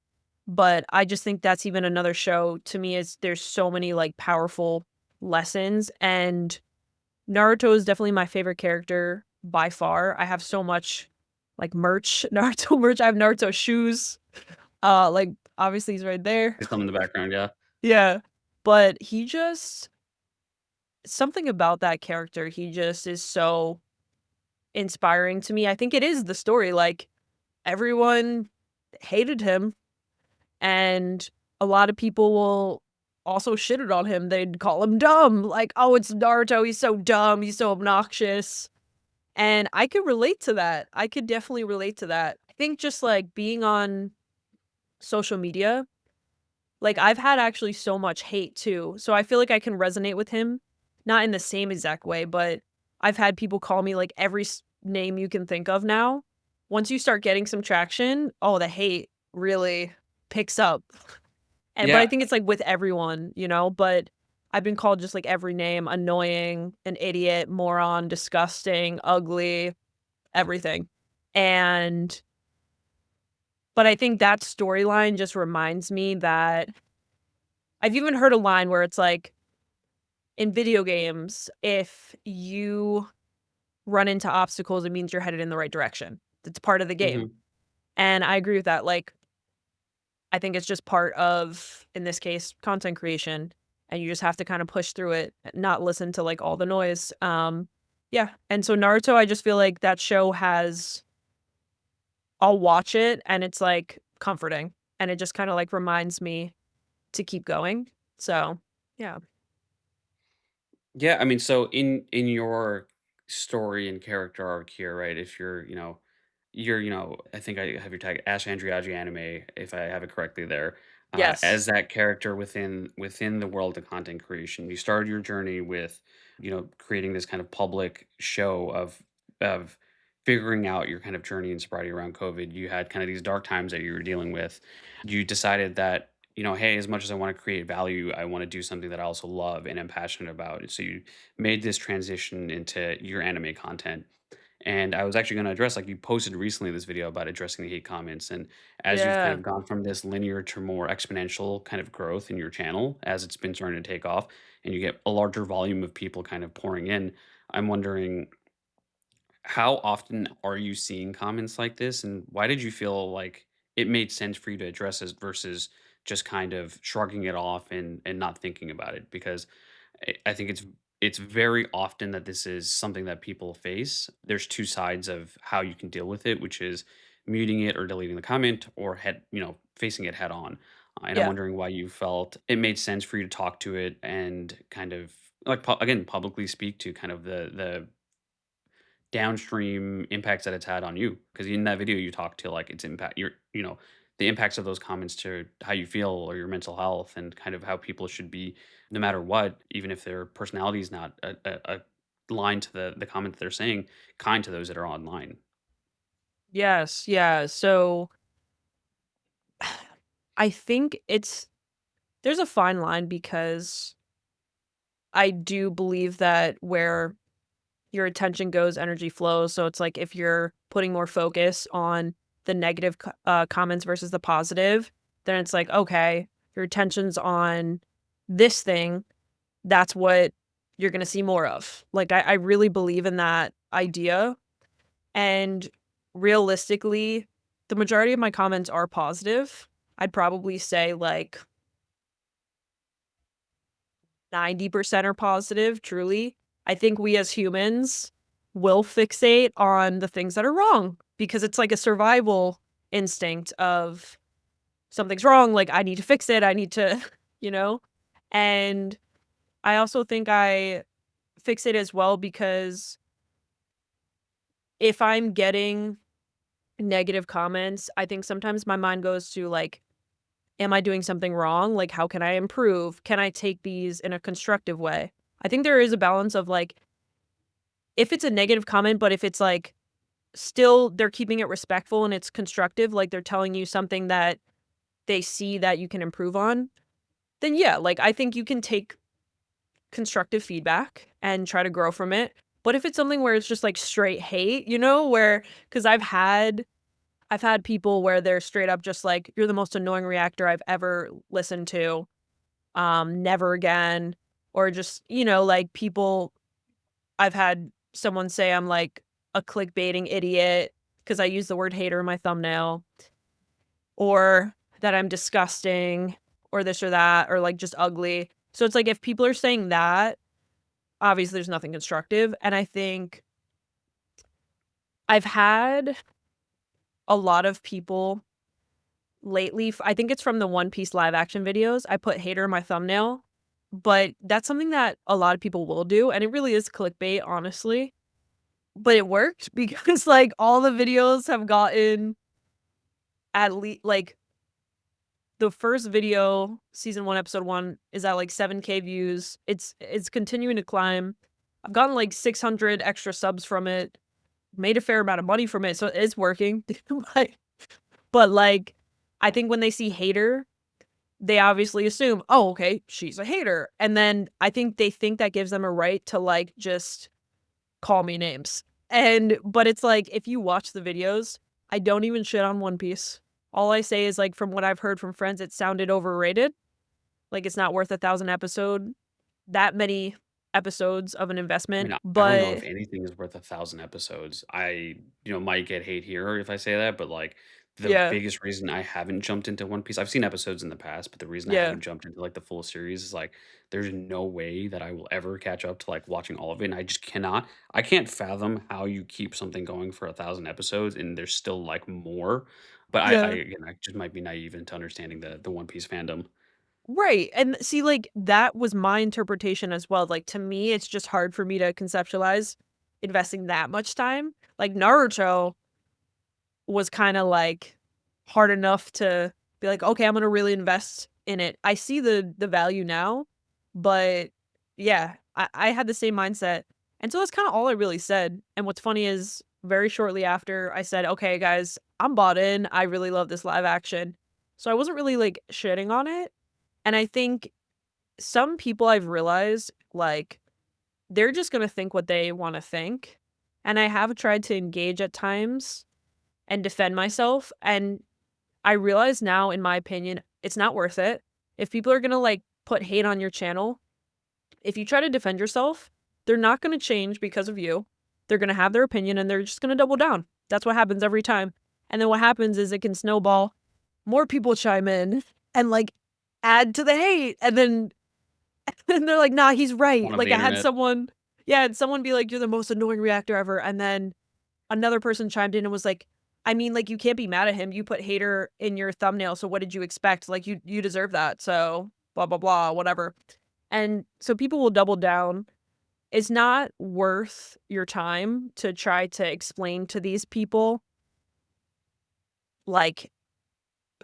But I just think that's even another show to me is there's so many like powerful lessons and Naruto is definitely my favorite character by far. I have so much like, merch, Naruto merch. I have Naruto shoes. Like, obviously, he's right there. It's in the background, yeah. Yeah. But he just something about that character, he just is so inspiring to me. I think it is the story, like, everyone hated him, and a lot of people will also shitted on him. They'd call him dumb, like, "Oh, it's Naruto, he's so dumb, he's so obnoxious." And I could relate to that. I could definitely relate to that. I think just, like, being on social media, like, I've had actually so much hate too, so I feel like I can resonate with him, not in the same exact way, but I've had people call me, like, every name you can think of now. Once you start getting some traction, oh, the hate really picks up. And but I Yeah, think it's, like, with everyone, you know, but I've been called just, like, every name, annoying, an idiot, moron, disgusting, ugly, everything. And but I think that storyline just reminds me that I've even heard a line where it's like, in video games, if you run into obstacles, it means you're headed in the right direction. It's part of the game. mhm. And I agree with that. Like, I think it's just part of, in this case, content creation. And you just have to kind of push through it, not listen to like all the noise. Yeah. And so Naruto, I just feel like that show has I'll watch it and it's like comforting. And it just kind of like reminds me to keep going. So yeah. Yeah, I mean, so in your story and character arc here, right? If I think I have your tag Ash Andreaggi anime, if I have it correctly there. Yes. As that character within the world of content creation, you started your journey with, creating this kind of public show of figuring out your kind of journey and sobriety around COVID. You had kind of these dark times that you were dealing with. You decided that, hey, as much as I want to create value, I want to do something that I also love and am passionate about. And so you made this transition into your anime content. And I was actually going to address, like, you posted recently this video about addressing the hate comments. And as you've kind Yeah. of gone from this linear to more exponential kind of growth in your channel, as it's been starting to take off, and you get a larger volume of people kind of pouring in, I'm wondering, how often are you seeing comments like this, and why did you feel like it made sense for you to address this versus just kind of shrugging it off and not thinking about it? Because I think it's very often that this is something that people face. There's two sides of how you can deal with it, which is muting it or deleting the comment, or facing it head on. And I'm Yeah. wondering why you felt it made sense for you to talk to it and kind of like again publicly speak to kind of the downstream impacts that it's had on you, because in that video you talk to like its impact your the impacts of those comments to how you feel or your mental health, and kind of how people should be, no matter what, even if their personality is not a line to the comment that they're saying, kind to those that are online. Yes. Yeah. So I think there's a fine line because I do believe that where your attention goes, energy flows. So it's like if you're putting more focus on the negative comments versus the positive, then it's like, okay, your attention's on this thing. That's what you're going to see more of. Like, I really believe in that idea. And realistically, the majority of my comments are positive. I'd probably say like 90% are positive, truly. I think we as humans will fixate on the things that are wrong because it's like a survival instinct of something's wrong, like I need to fix it, I need to, you know? And I also think I fix it as well because if I'm getting negative comments, I think sometimes my mind goes to like, am I doing something wrong? Like, how can I improve? Can I take these in a constructive way? I think there is a balance of like, if it's a negative comment, but if it's like still they're keeping it respectful and it's constructive, like they're telling you something that they see that you can improve on, then yeah, like I think you can take constructive feedback and try to grow from it. But if it's something where it's just like straight hate, you know, where because I've had people where they're straight up just like, "You're the most annoying reactor I've ever listened to. Never again." Or just, like people I've had someone say I'm like a clickbaiting idiot. because I use the word hater in my thumbnail, or that I'm disgusting, or this or that, or, like, just ugly. So it's like if people are saying that, obviously there's nothing constructive, and I think I've had a lot of people lately I think it's from the One Piece live action videos, I put hater in my thumbnail, but that's something that a lot of people will do, and it really is clickbait, honestly, but it worked because, like, all the videos have gotten at least like, the first video, season 1, episode 1, is at, like, 7K views. It's continuing to climb. I've gotten, like, 600 extra subs from it, made a fair amount of money from it, so it's working. Like like, I think when they see hater, they obviously assume, "Oh, okay, she's a hater," and then I think that gives them a right to, like, just call me names. But it's like, if you watch the videos, I don't even shit on One Piece. All I say is, like, from what I've heard from friends, it sounded overrated, like, it's not worth 1,000 that many episodes of an I investment, mean, I don't know if but anything is worth 1,000 episodes. Might get hate here if I say that, but, like, the yeah, biggest reason I haven't jumped into One Piece I've seen episodes in the past, but the reason I yeah, haven't jumped into, like, the full series is, like, there's no way that I will ever catch up to, like, watching all of it, and I just cannot. I can't fathom how you keep something going for 1,000 episodes and there's still, like, more, but yeah. again, I just might be naive into understanding the One Piece fandom. Right, and see, like, that was my interpretation as well, like, to me, it's just hard for me to conceptualize investing that much time. Like, Naruto was kinda, like, hard enough to be like, "Okay, I'm gonna really invest in it." I see the value now, but yeah, I had the same mindset, and so that's kinda all I really said, and what's funny is very shortly after I said, "Okay, guys, I'm bought in, I really love this live action." So I wasn't really, like, shitting on it, and I think some people I've realized, like, they're just gonna think what they wanna think, and I have tried to engage at times and defend myself, and I realize now, in my opinion, it's not worth it. If people are gonna, like, put hate on your channel, if you try to defend yourself, they're not gonna change because of you. They're gonna have their opinion, and they're just gonna double down. That's what happens every time, and then what happens is it can snowball, more people chime in, and, like, add to the hate, and then and they're like, "Nah, he's right." One of Like, the I had internet. someone yeah, I had someone be like, "You're the most annoying reactor ever," and then another person chimed in and was like, "I mean, like, you can't be mad at him. You put hater in your thumbnail, so what did you expect? Like, you deserve that, so blah, blah, blah, whatever." And so people will double down. It's not worth your time to try to explain to these people, like,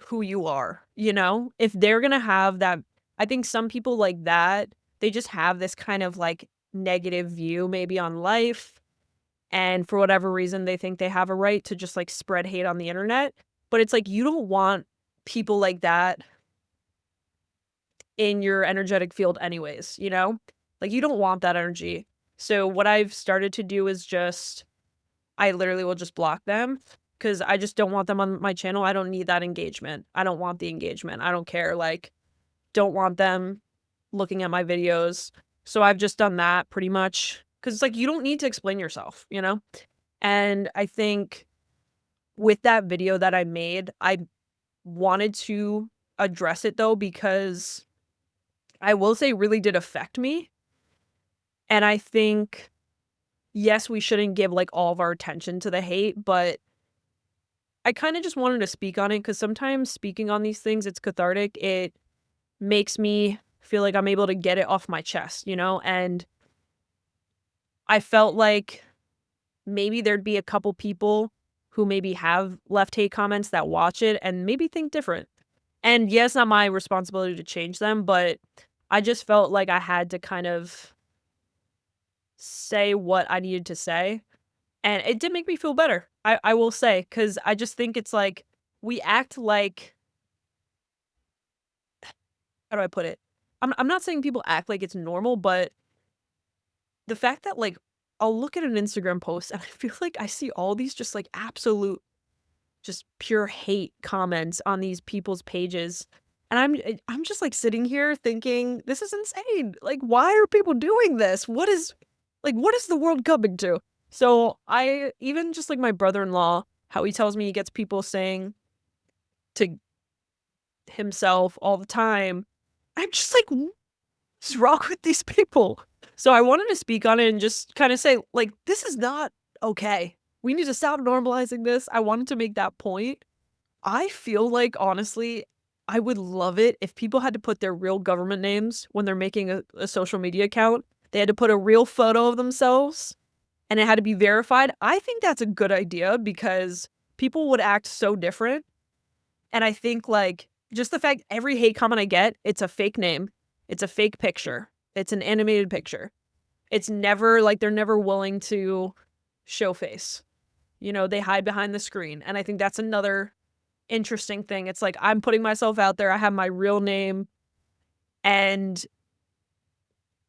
who you are, you know? If they're gonna have that I think some people like that, they just have this kind of, like, negative view maybe on life, and for whatever reason, they think they have a right to just, like, spread hate on the internet, but it's like, you don't want people like that in your energetic field anyways, you know? Like, you don't want that energy. So, what I've started to do is just I literally will just block them because I just don't want them on my channel. I don't need that engagement. I don't want the engagement. I don't care, like, don't want them looking at my videos. So, I've just done that pretty much because it's like, you don't need to explain yourself, you know? And I think with that video that I made, I wanted to address it though because I will say it really did affect me, and I think, yes, we shouldn't give, like, all of our attention to the hate, but I kinda just wanted to speak on it because sometimes speaking on these things, it's cathartic, it makes me feel like I'm able to get it off my chest, you know, and I felt like maybe there'd be a couple people who maybe have left hate comments that watch it and maybe think different. And yeah, it's not my responsibility to change them, but I just felt like I had to kind of say what I needed to say. And it did make me feel better. I will say, because I just think it's like we act like how do I put it? I'm not saying people act like it's normal, but the fact that like I'll look at an Instagram post and I feel like I see all these just like absolute just pure hate comments on these people's pages. And I'm just like sitting here thinking, this is insane. Like, why are people doing this? What is the world coming to? So I even just like my brother-in-law. how he tells me he gets people saying to himself all the time. I'm just like, "What's wrong with these people?" So I wanted to speak on it and just kinda say, like, "This is not okay. We need to stop normalizing this." I wanted to make that point. I feel like, honestly, I would love it if people had to put their real government names when they're making a social media account. They had to put a real photo of themselves, and it had to be verified. I think that's a good idea because people would act so different, and I think, like, just the fact every hate comment I get, it's a fake name, it's a fake picture, it's an animated picture. It's never like, they're never willing to show face. You know, they hide behind the screen, and I think that's another interesting thing. It's like, I'm putting myself out there, I have my real name, and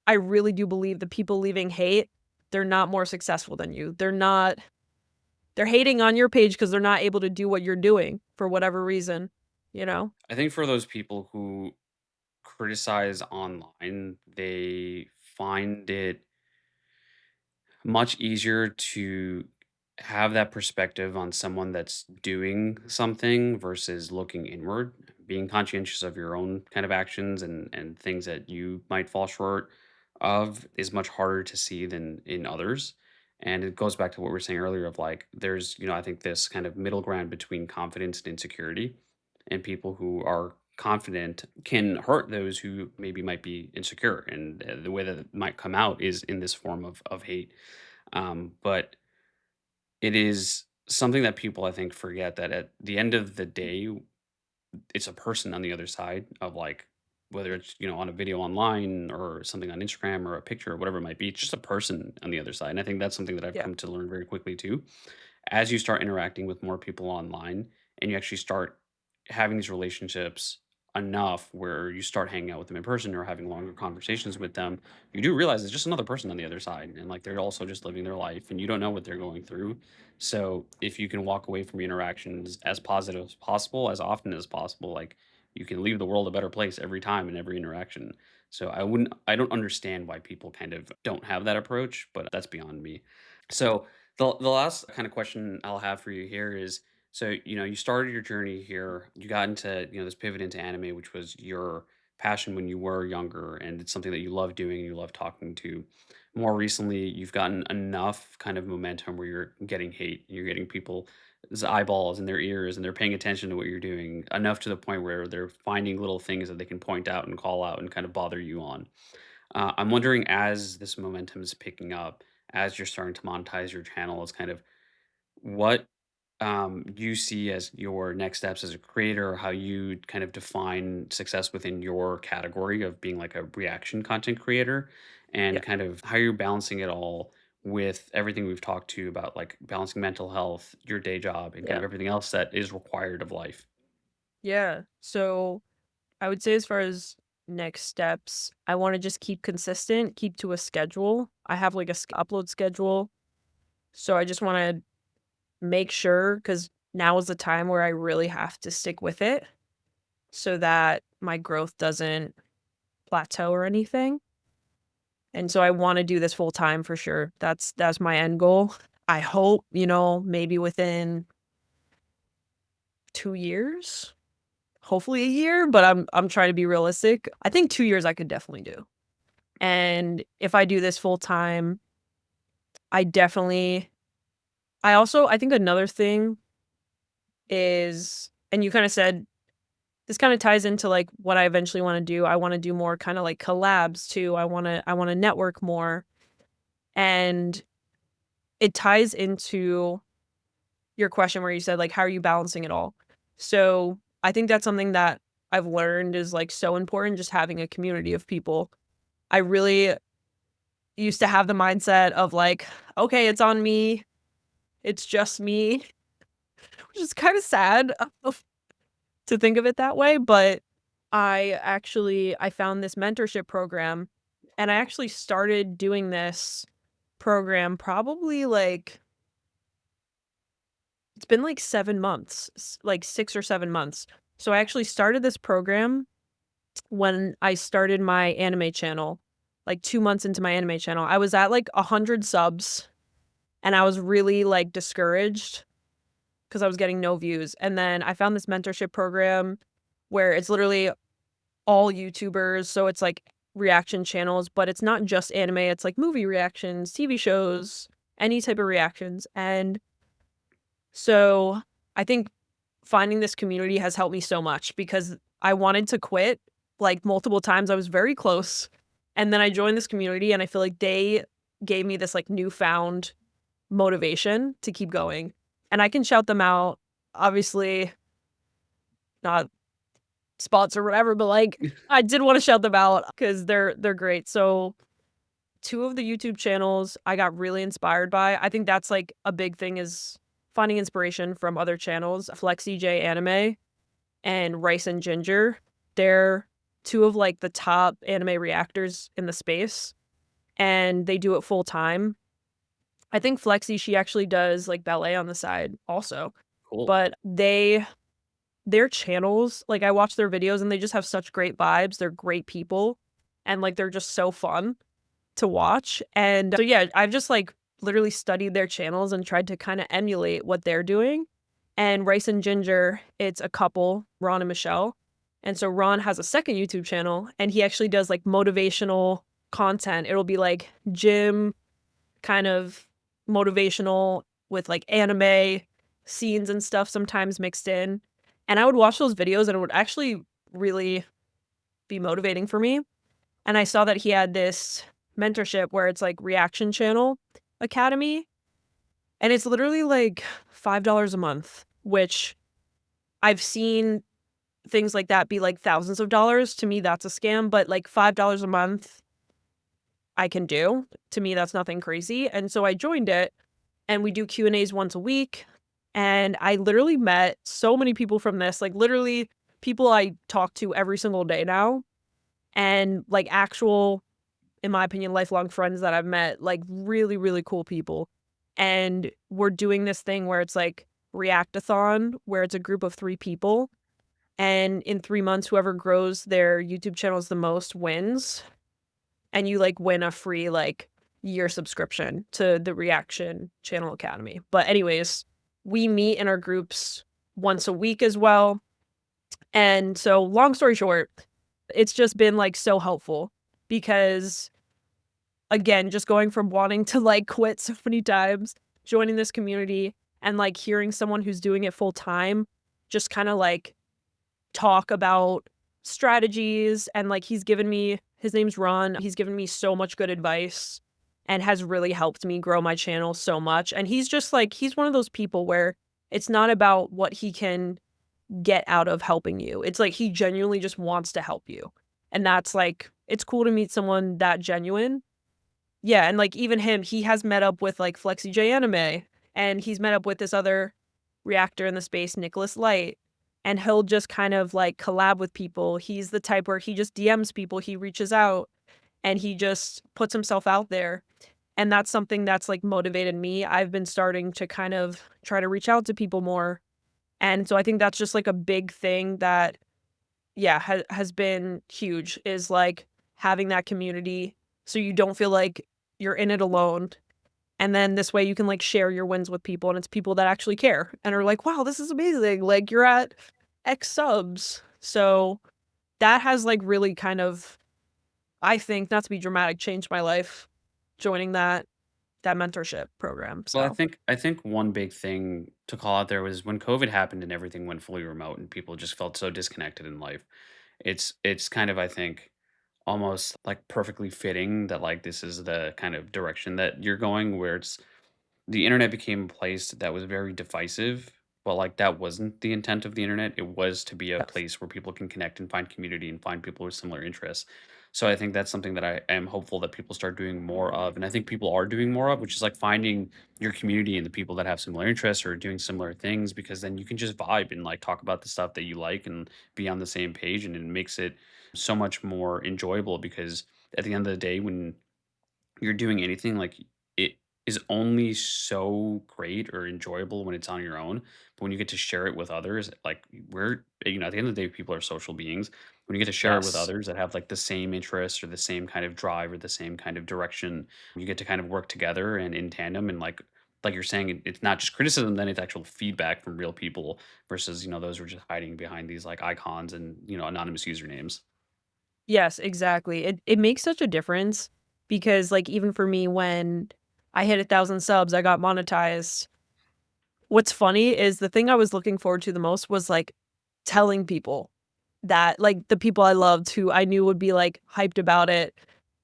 I really do believe the people leaving hate, they're not more successful than you. They're hating on your page because 'cause they're not able to do what you're doing for whatever reason, you know? I think for those people who criticize online, they find it much easier to have that perspective on someone that's doing something versus looking inward, being conscientious of your own kind of actions and things that you might fall short of is much harder to see than in others. And it goes back to what we were saying earlier of like there's, I think this kind of middle ground between confidence and insecurity, and people who are confident can hurt those who maybe might be insecure, and the way that it might come out is in this form of hate. But it is something that people, I think, forget that at the end of the day, it's a person on the other side of like whether it's on a video online or something on Instagram or a picture or whatever it might be. It's just a person on the other side, and I think that's something that I've Yeah, come to learn very quickly too. As you start interacting with more people online and you actually start having these relationships enough where you start hanging out with them in person or having longer conversations with them, you do realize it's just another person on the other side. And like they're also just living their life and you don't know what they're going through. So if you can walk away from your interactions as positive as possible, as often as possible, like you can leave the world a better place every time in every interaction. So I don't understand why people kind of don't have that approach, but that's beyond me. So the last kind of question I'll have for you here is, so you started your journey here, you got into this pivot into anime, which was your passion when you were younger, and it's something that you love doing, you love talking to. More recently, you've gotten enough kind of momentum where you're getting hate, you're getting people's eyeballs in their ears, and they're paying attention to what you're doing enough to the point where they're finding little things that they can point out and call out and kind of bother you on. I'm wondering, as this momentum is picking up, as you're starting to monetize your channel, is kind of what you see as your next steps as a creator, or how you kind of define success within your category of being like a reaction content creator, yeah, and kind of how you're balancing it all with everything we've talked to about, like balancing mental health, your day job, and kind yeah, of everything else that is required of life. yeah. So, I would say as far as next steps, I wanna just keep consistent, keep to a schedule. I have, like, a upload schedule, so I just wanna make sure because now is the time where I really have to stick with it so that my growth doesn't plateau or anything. And so I wanna do this full time for sure. That's my end goal. I hope, maybe within 2 years, hopefully a year, but I'm trying to be realistic. I think 2 years I could definitely do. And if I do this full time, I definitely I think another thing is, and you kinda said this kinda ties into, like, what I eventually wanna do. I wanna do more kinda like collabs too. I wanna network more, and it ties into your question where you said, like, "How are you balancing it all?" So, I think that's something that I've learned is, like, so important, just having a community of people. I really used to have the mindset of, like, "Okay, it's on me. It's just me," which is kinda sad of to think of it that way, but I found this mentorship program, and I actually started doing this program probably, like it's been, like, 7 months, like, 6 or 7 months. So I actually started this program when I started my anime channel, like, 2 months into my anime channel. I was at, like, 100 subs, and I was really, like, discouraged, because I was getting no views, and then I found this mentorship program where it's literally all YouTubers, so it's, like, reaction channels, but it's not just anime, it's, like, movie reactions, TV shows, any type of reactions, and so I think finding this community has helped me so much because I wanted to quit, like, multiple times, I was very close, and then I joined this community, and I feel like they gave me this, like, newfound motivation to keep going, and I can shout them out, obviously not spots or whatever, but, like, I did wanna shout them out because they're great. So, 2 of the YouTube channels I got really inspired by, I think that's, like, a big thing is finding inspiration from other channels, FlexiJ Anime and Rice and Ginger. They're 2 of, like, the top anime reactors in the space, and they do it full time. I think Flexi, she actually does, like, ballet on the side also, Cool. but their channels, like, I watch their videos and they just have such great vibes, they're great people, and, like, they're just so fun to watch, and so, yeah, I've just, like, literally studied their channels and tried to kinda emulate what they're doing, and Rice and Ginger, it's a couple, Ron and Michelle, and so Ron has a second YouTube channel, and he actually does, like, motivational content. It'll be, like, gym, kind of motivational with, like, anime scenes and stuff sometimes mixed in, and I would watch those videos, and it would actually really be motivating for me, and I saw that he had this mentorship where it's, like, Reaction Channel Academy, and it's literally, like, $5 a month, which I've seen things like that be, like, thousands of dollars. To me, that's a scam, but, like, $5 a month, I can do. To me, that's nothing crazy, and so I joined it, and we do Q&As once a week, and I literally met so many people from this, like, literally people I talk to every single day now, and, like, actual, in my opinion, lifelong friends that I've met, like, really, really cool people, and we're doing this thing where it's, like, Reactathon, where it's a group of 3 people, and in 3 months, whoever grows their YouTube channels the most wins, and you, like, win a free, like, year subscription to the Reaction Channel Academy. But anyways, we meet in our groups once a week as well, and so long story short, it's just been, like, so helpful because, again, just going from wanting to, like, quit so many times, joining this community, and, like, hearing someone who's doing it full time just kinda, like, talk about strategies and, like, he's given me his name's Ron, he's given me so much good advice and has really helped me grow my channel so much, and he's just, like he's one of those people where it's not about what he can get out of helping you, it's like he genuinely just wants to help you, and that's, like it's cool to meet someone that genuine. Yeah, and, like, even him, he has met up with, like, Flexi J Anime, and he's met up with this other reactor in the space, Nicholas Light, and he'll just kind of, like, collab with people. He's the type where he just DMs people, he reaches out, and he just puts himself out there, and that's something that's, like, motivated me. I've been starting to kind of try to reach out to people more, and so I think that's just, like, a big thing that, yeah, has been huge, is, like, having that community so you don't feel like you're in it alone, and then this way you can, like, share your wins with people, and it's people that actually care and are like, "Wow, this is amazing, like, you're at X subs." So, that has, like, really kind of, I think, not to be dramatic, changed my life, joining that mentorship program, Well, so I think one big thing to call out there was when COVID happened and everything went fully remote and people just felt so disconnected in life. It's kind of, I think, almost like perfectly fitting that like this is the kind of direction that you're going where it's the internet became a place that was very divisive, but like that wasn't the intent of the internet. It was to be a yes. place where people can connect and find community and find people with similar interests. So I think that's something that I am hopeful that people start doing more of. And I think people are doing more of, which is like finding your community and the people that have similar interests or doing similar things, because then you can just vibe and like talk about the stuff that you like and be on the same page. And it makes it so much more enjoyable because at the end of the day, when you're doing anything, like, it is only so great or enjoyable when it's on your own, but when you get to share it with others, like, at the end of the day, people are social beings. When you get to share it with Yes. others that have, like, the same interests or the same kind of drive or the same kind of direction, you get to kind of work together and in tandem and, like, like you're saying, it's not just criticism, then it's actual feedback from real people versus, those who are just hiding behind these like icons and, anonymous usernames. Yes, exactly. It makes such a difference because, like, even for me, when I hit 1,000 subs, I got monetized. What's funny is the thing I was looking forward to the most was, like, telling people that like, the people I loved who I knew would be, like, hyped about it,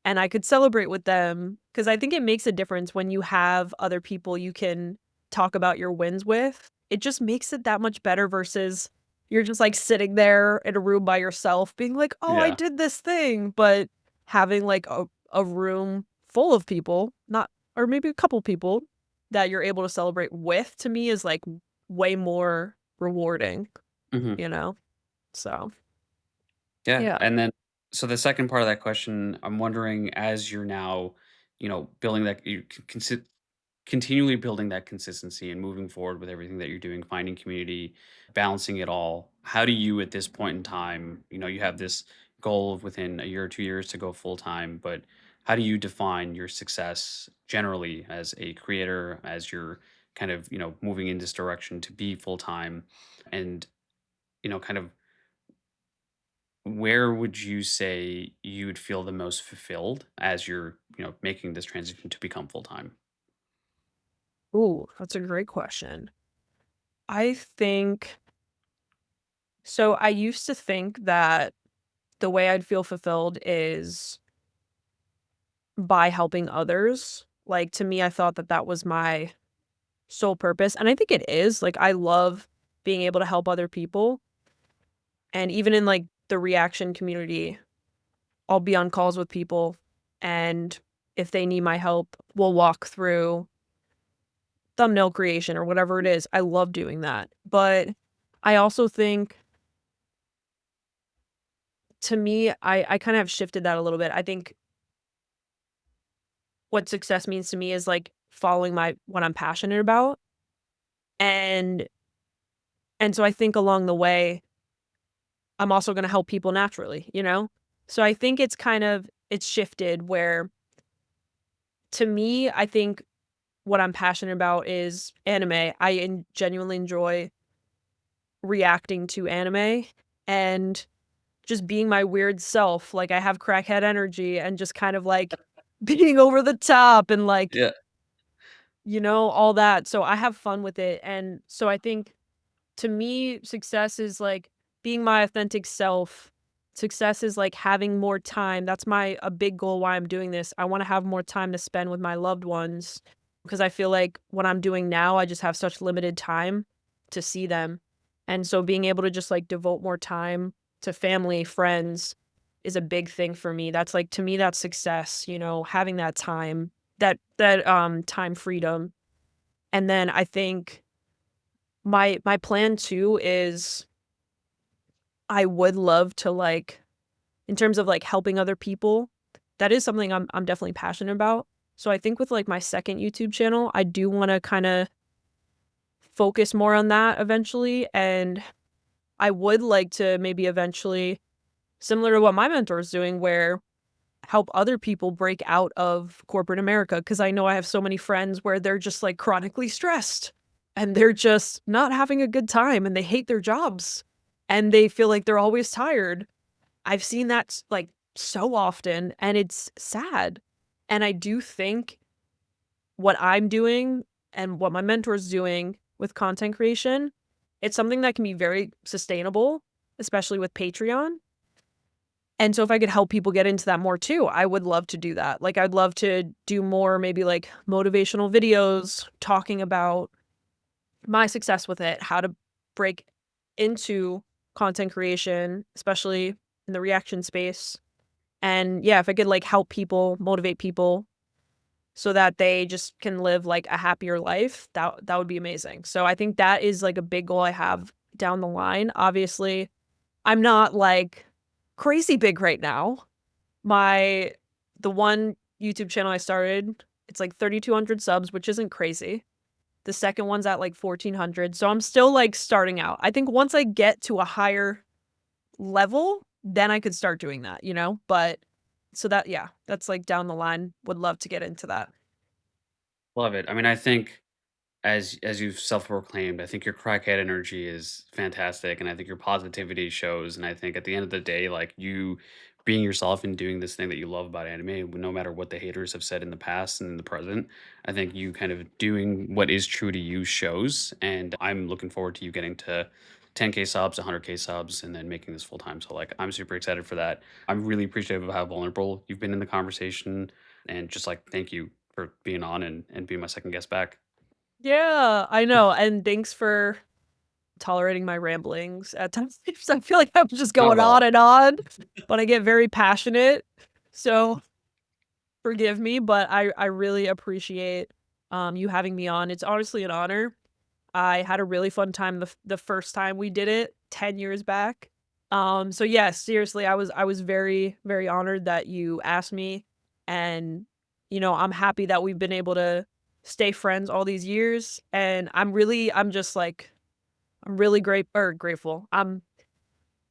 and I could celebrate with them because I think it makes a difference when you have other people you can talk about your wins with. It just makes it that much better versus you're just, like, sitting there in a room by yourself being like, "Oh, I Yeah. did this thing," but having, like, a room full of people, not or maybe a couple people that you're able to celebrate with, to me, is, like, way more rewarding, Mhm. you know? So, Yeah, yeah. and then so the second part of that question, I'm wondering as you're now, building that continually building that consistency and moving forward with everything that you're doing, finding community, balancing it all. How do you at this point in time, you have this goal of within a year or 2 years to go full time, but how do you define your success generally as a creator, as you're kind of, moving in this direction to be full time and, kind of where would you say you would feel the most fulfilled as you're, making this transition to become full time? Ooh, that's a great question. I think so I used to think that the way I'd feel fulfilled is by helping others. Like, to me, I thought that that was my sole purpose, and I think it is. Like, I love being able to help other people, and even in, like, the reaction community, I'll be on calls with people, and if they need my help, we'll walk through thumbnail creation or whatever it is. I love doing that, but I also think to me, I kind of have shifted that a little bit. I think what success means to me is, like, following my what I'm passionate about, and so I think along the way, I'm also gonna help people naturally, you know? So I think it's shifted where, to me, I think what I'm passionate about is anime. Genuinely enjoy reacting to anime and just being my weird self. Like, I have crackhead energy and just kind of, like, being over the top and, like, Yeah. all that. So I have fun with it, and so I think to me, success is, like, being my authentic self. Success is, like, having more time. That's my a big goal why I'm doing this. I wanna have more time to spend with my loved ones because I feel like what I'm doing now, I just have such limited time to see them. And so being able to just, like, devote more time to family, friends is a big thing for me. That's, like, to me, that's success, having that time, time freedom. And then I think my plan too is I would love to, like, in terms of, like, helping other people, that is something I'm definitely passionate about. So I think with, like, my second YouTube channel, I do wanna kinda focus more on that eventually, and I would like to maybe eventually, similar to what my mentor is doing, where help other people break out of corporate America. Because I know I have so many friends where they're just, like, chronically stressed, and they're just not having a good time, and they hate their jobs, and they feel like they're always tired. I've seen that like, so often, and it's sad, and I do think what I'm doing and what my mentor's doing with content creation, it's something that can be very sustainable, especially with Patreon. And so if I could help people get into that more too, I would love to do that. Like, I'd love to do more maybe, like, motivational videos talking about my success with it, how to break into content creation, especially in the reaction space. And, yeah, if I could, like, help people, motivate people so that they just can live, like, a happier life, that would be amazing. So I think that is, like, a big goal I have down the line. Obviously, I'm not, like, crazy big right now. My the one YouTube channel I started, it's like 3,200 subs, which isn't crazy. The second one's at like 1,400, so I'm still, like, starting out. I think once I get to a higher level, then I could start doing that, you know? But so that yeah, that's, like, down the line, would love to get into that. Love it. I mean, I think as you've self-proclaimed, I think your crackhead energy is fantastic, and I think your positivity shows, and I think at the end of the day, like, you being yourself and doing this thing that you love about anime, no matter what the haters have said in the past and in the present, I think you kind of doing what is true to you shows, and I'm looking forward to you getting to 10K subs, 100K subs, and then making this full time, so, like, I'm super excited for that. I'm really appreciative of how vulnerable you've been in the conversation, and just, like, thank you for being on and being my second guest back. Yeah, I know, and thanks for tolerating my ramblings at times. I feel like I'm just Not going at all. on, but I get very passionate, so forgive me, but I really appreciate, you having me on. It's honestly an honor. I had a really fun time the first time we did it 10 years back. So yes, seriously, I was very, very honored that you asked me, and, I'm happy that we've been able to stay friends all these years, and I'm just, like, I'm really grateful. I'm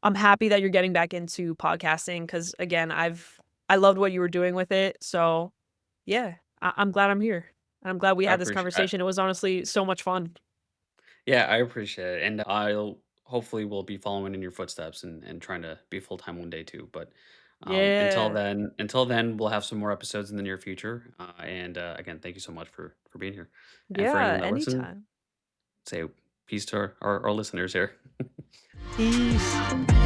happy that you're getting back into podcasting because again, I loved what you were doing with it, so yeah, I'm glad I'm here. I'm glad we I had this appreciate I conversation. It was honestly so much fun. Yeah, I appreciate it, and I'll hopefully will be following in your footsteps and trying to be full-time one day too, but, Yeah. until then, we'll have some more episodes in the near future, and, again, thank you so much for being here, and for Yeah, anyone that listened, anytime. say peace to our listeners here. Peace.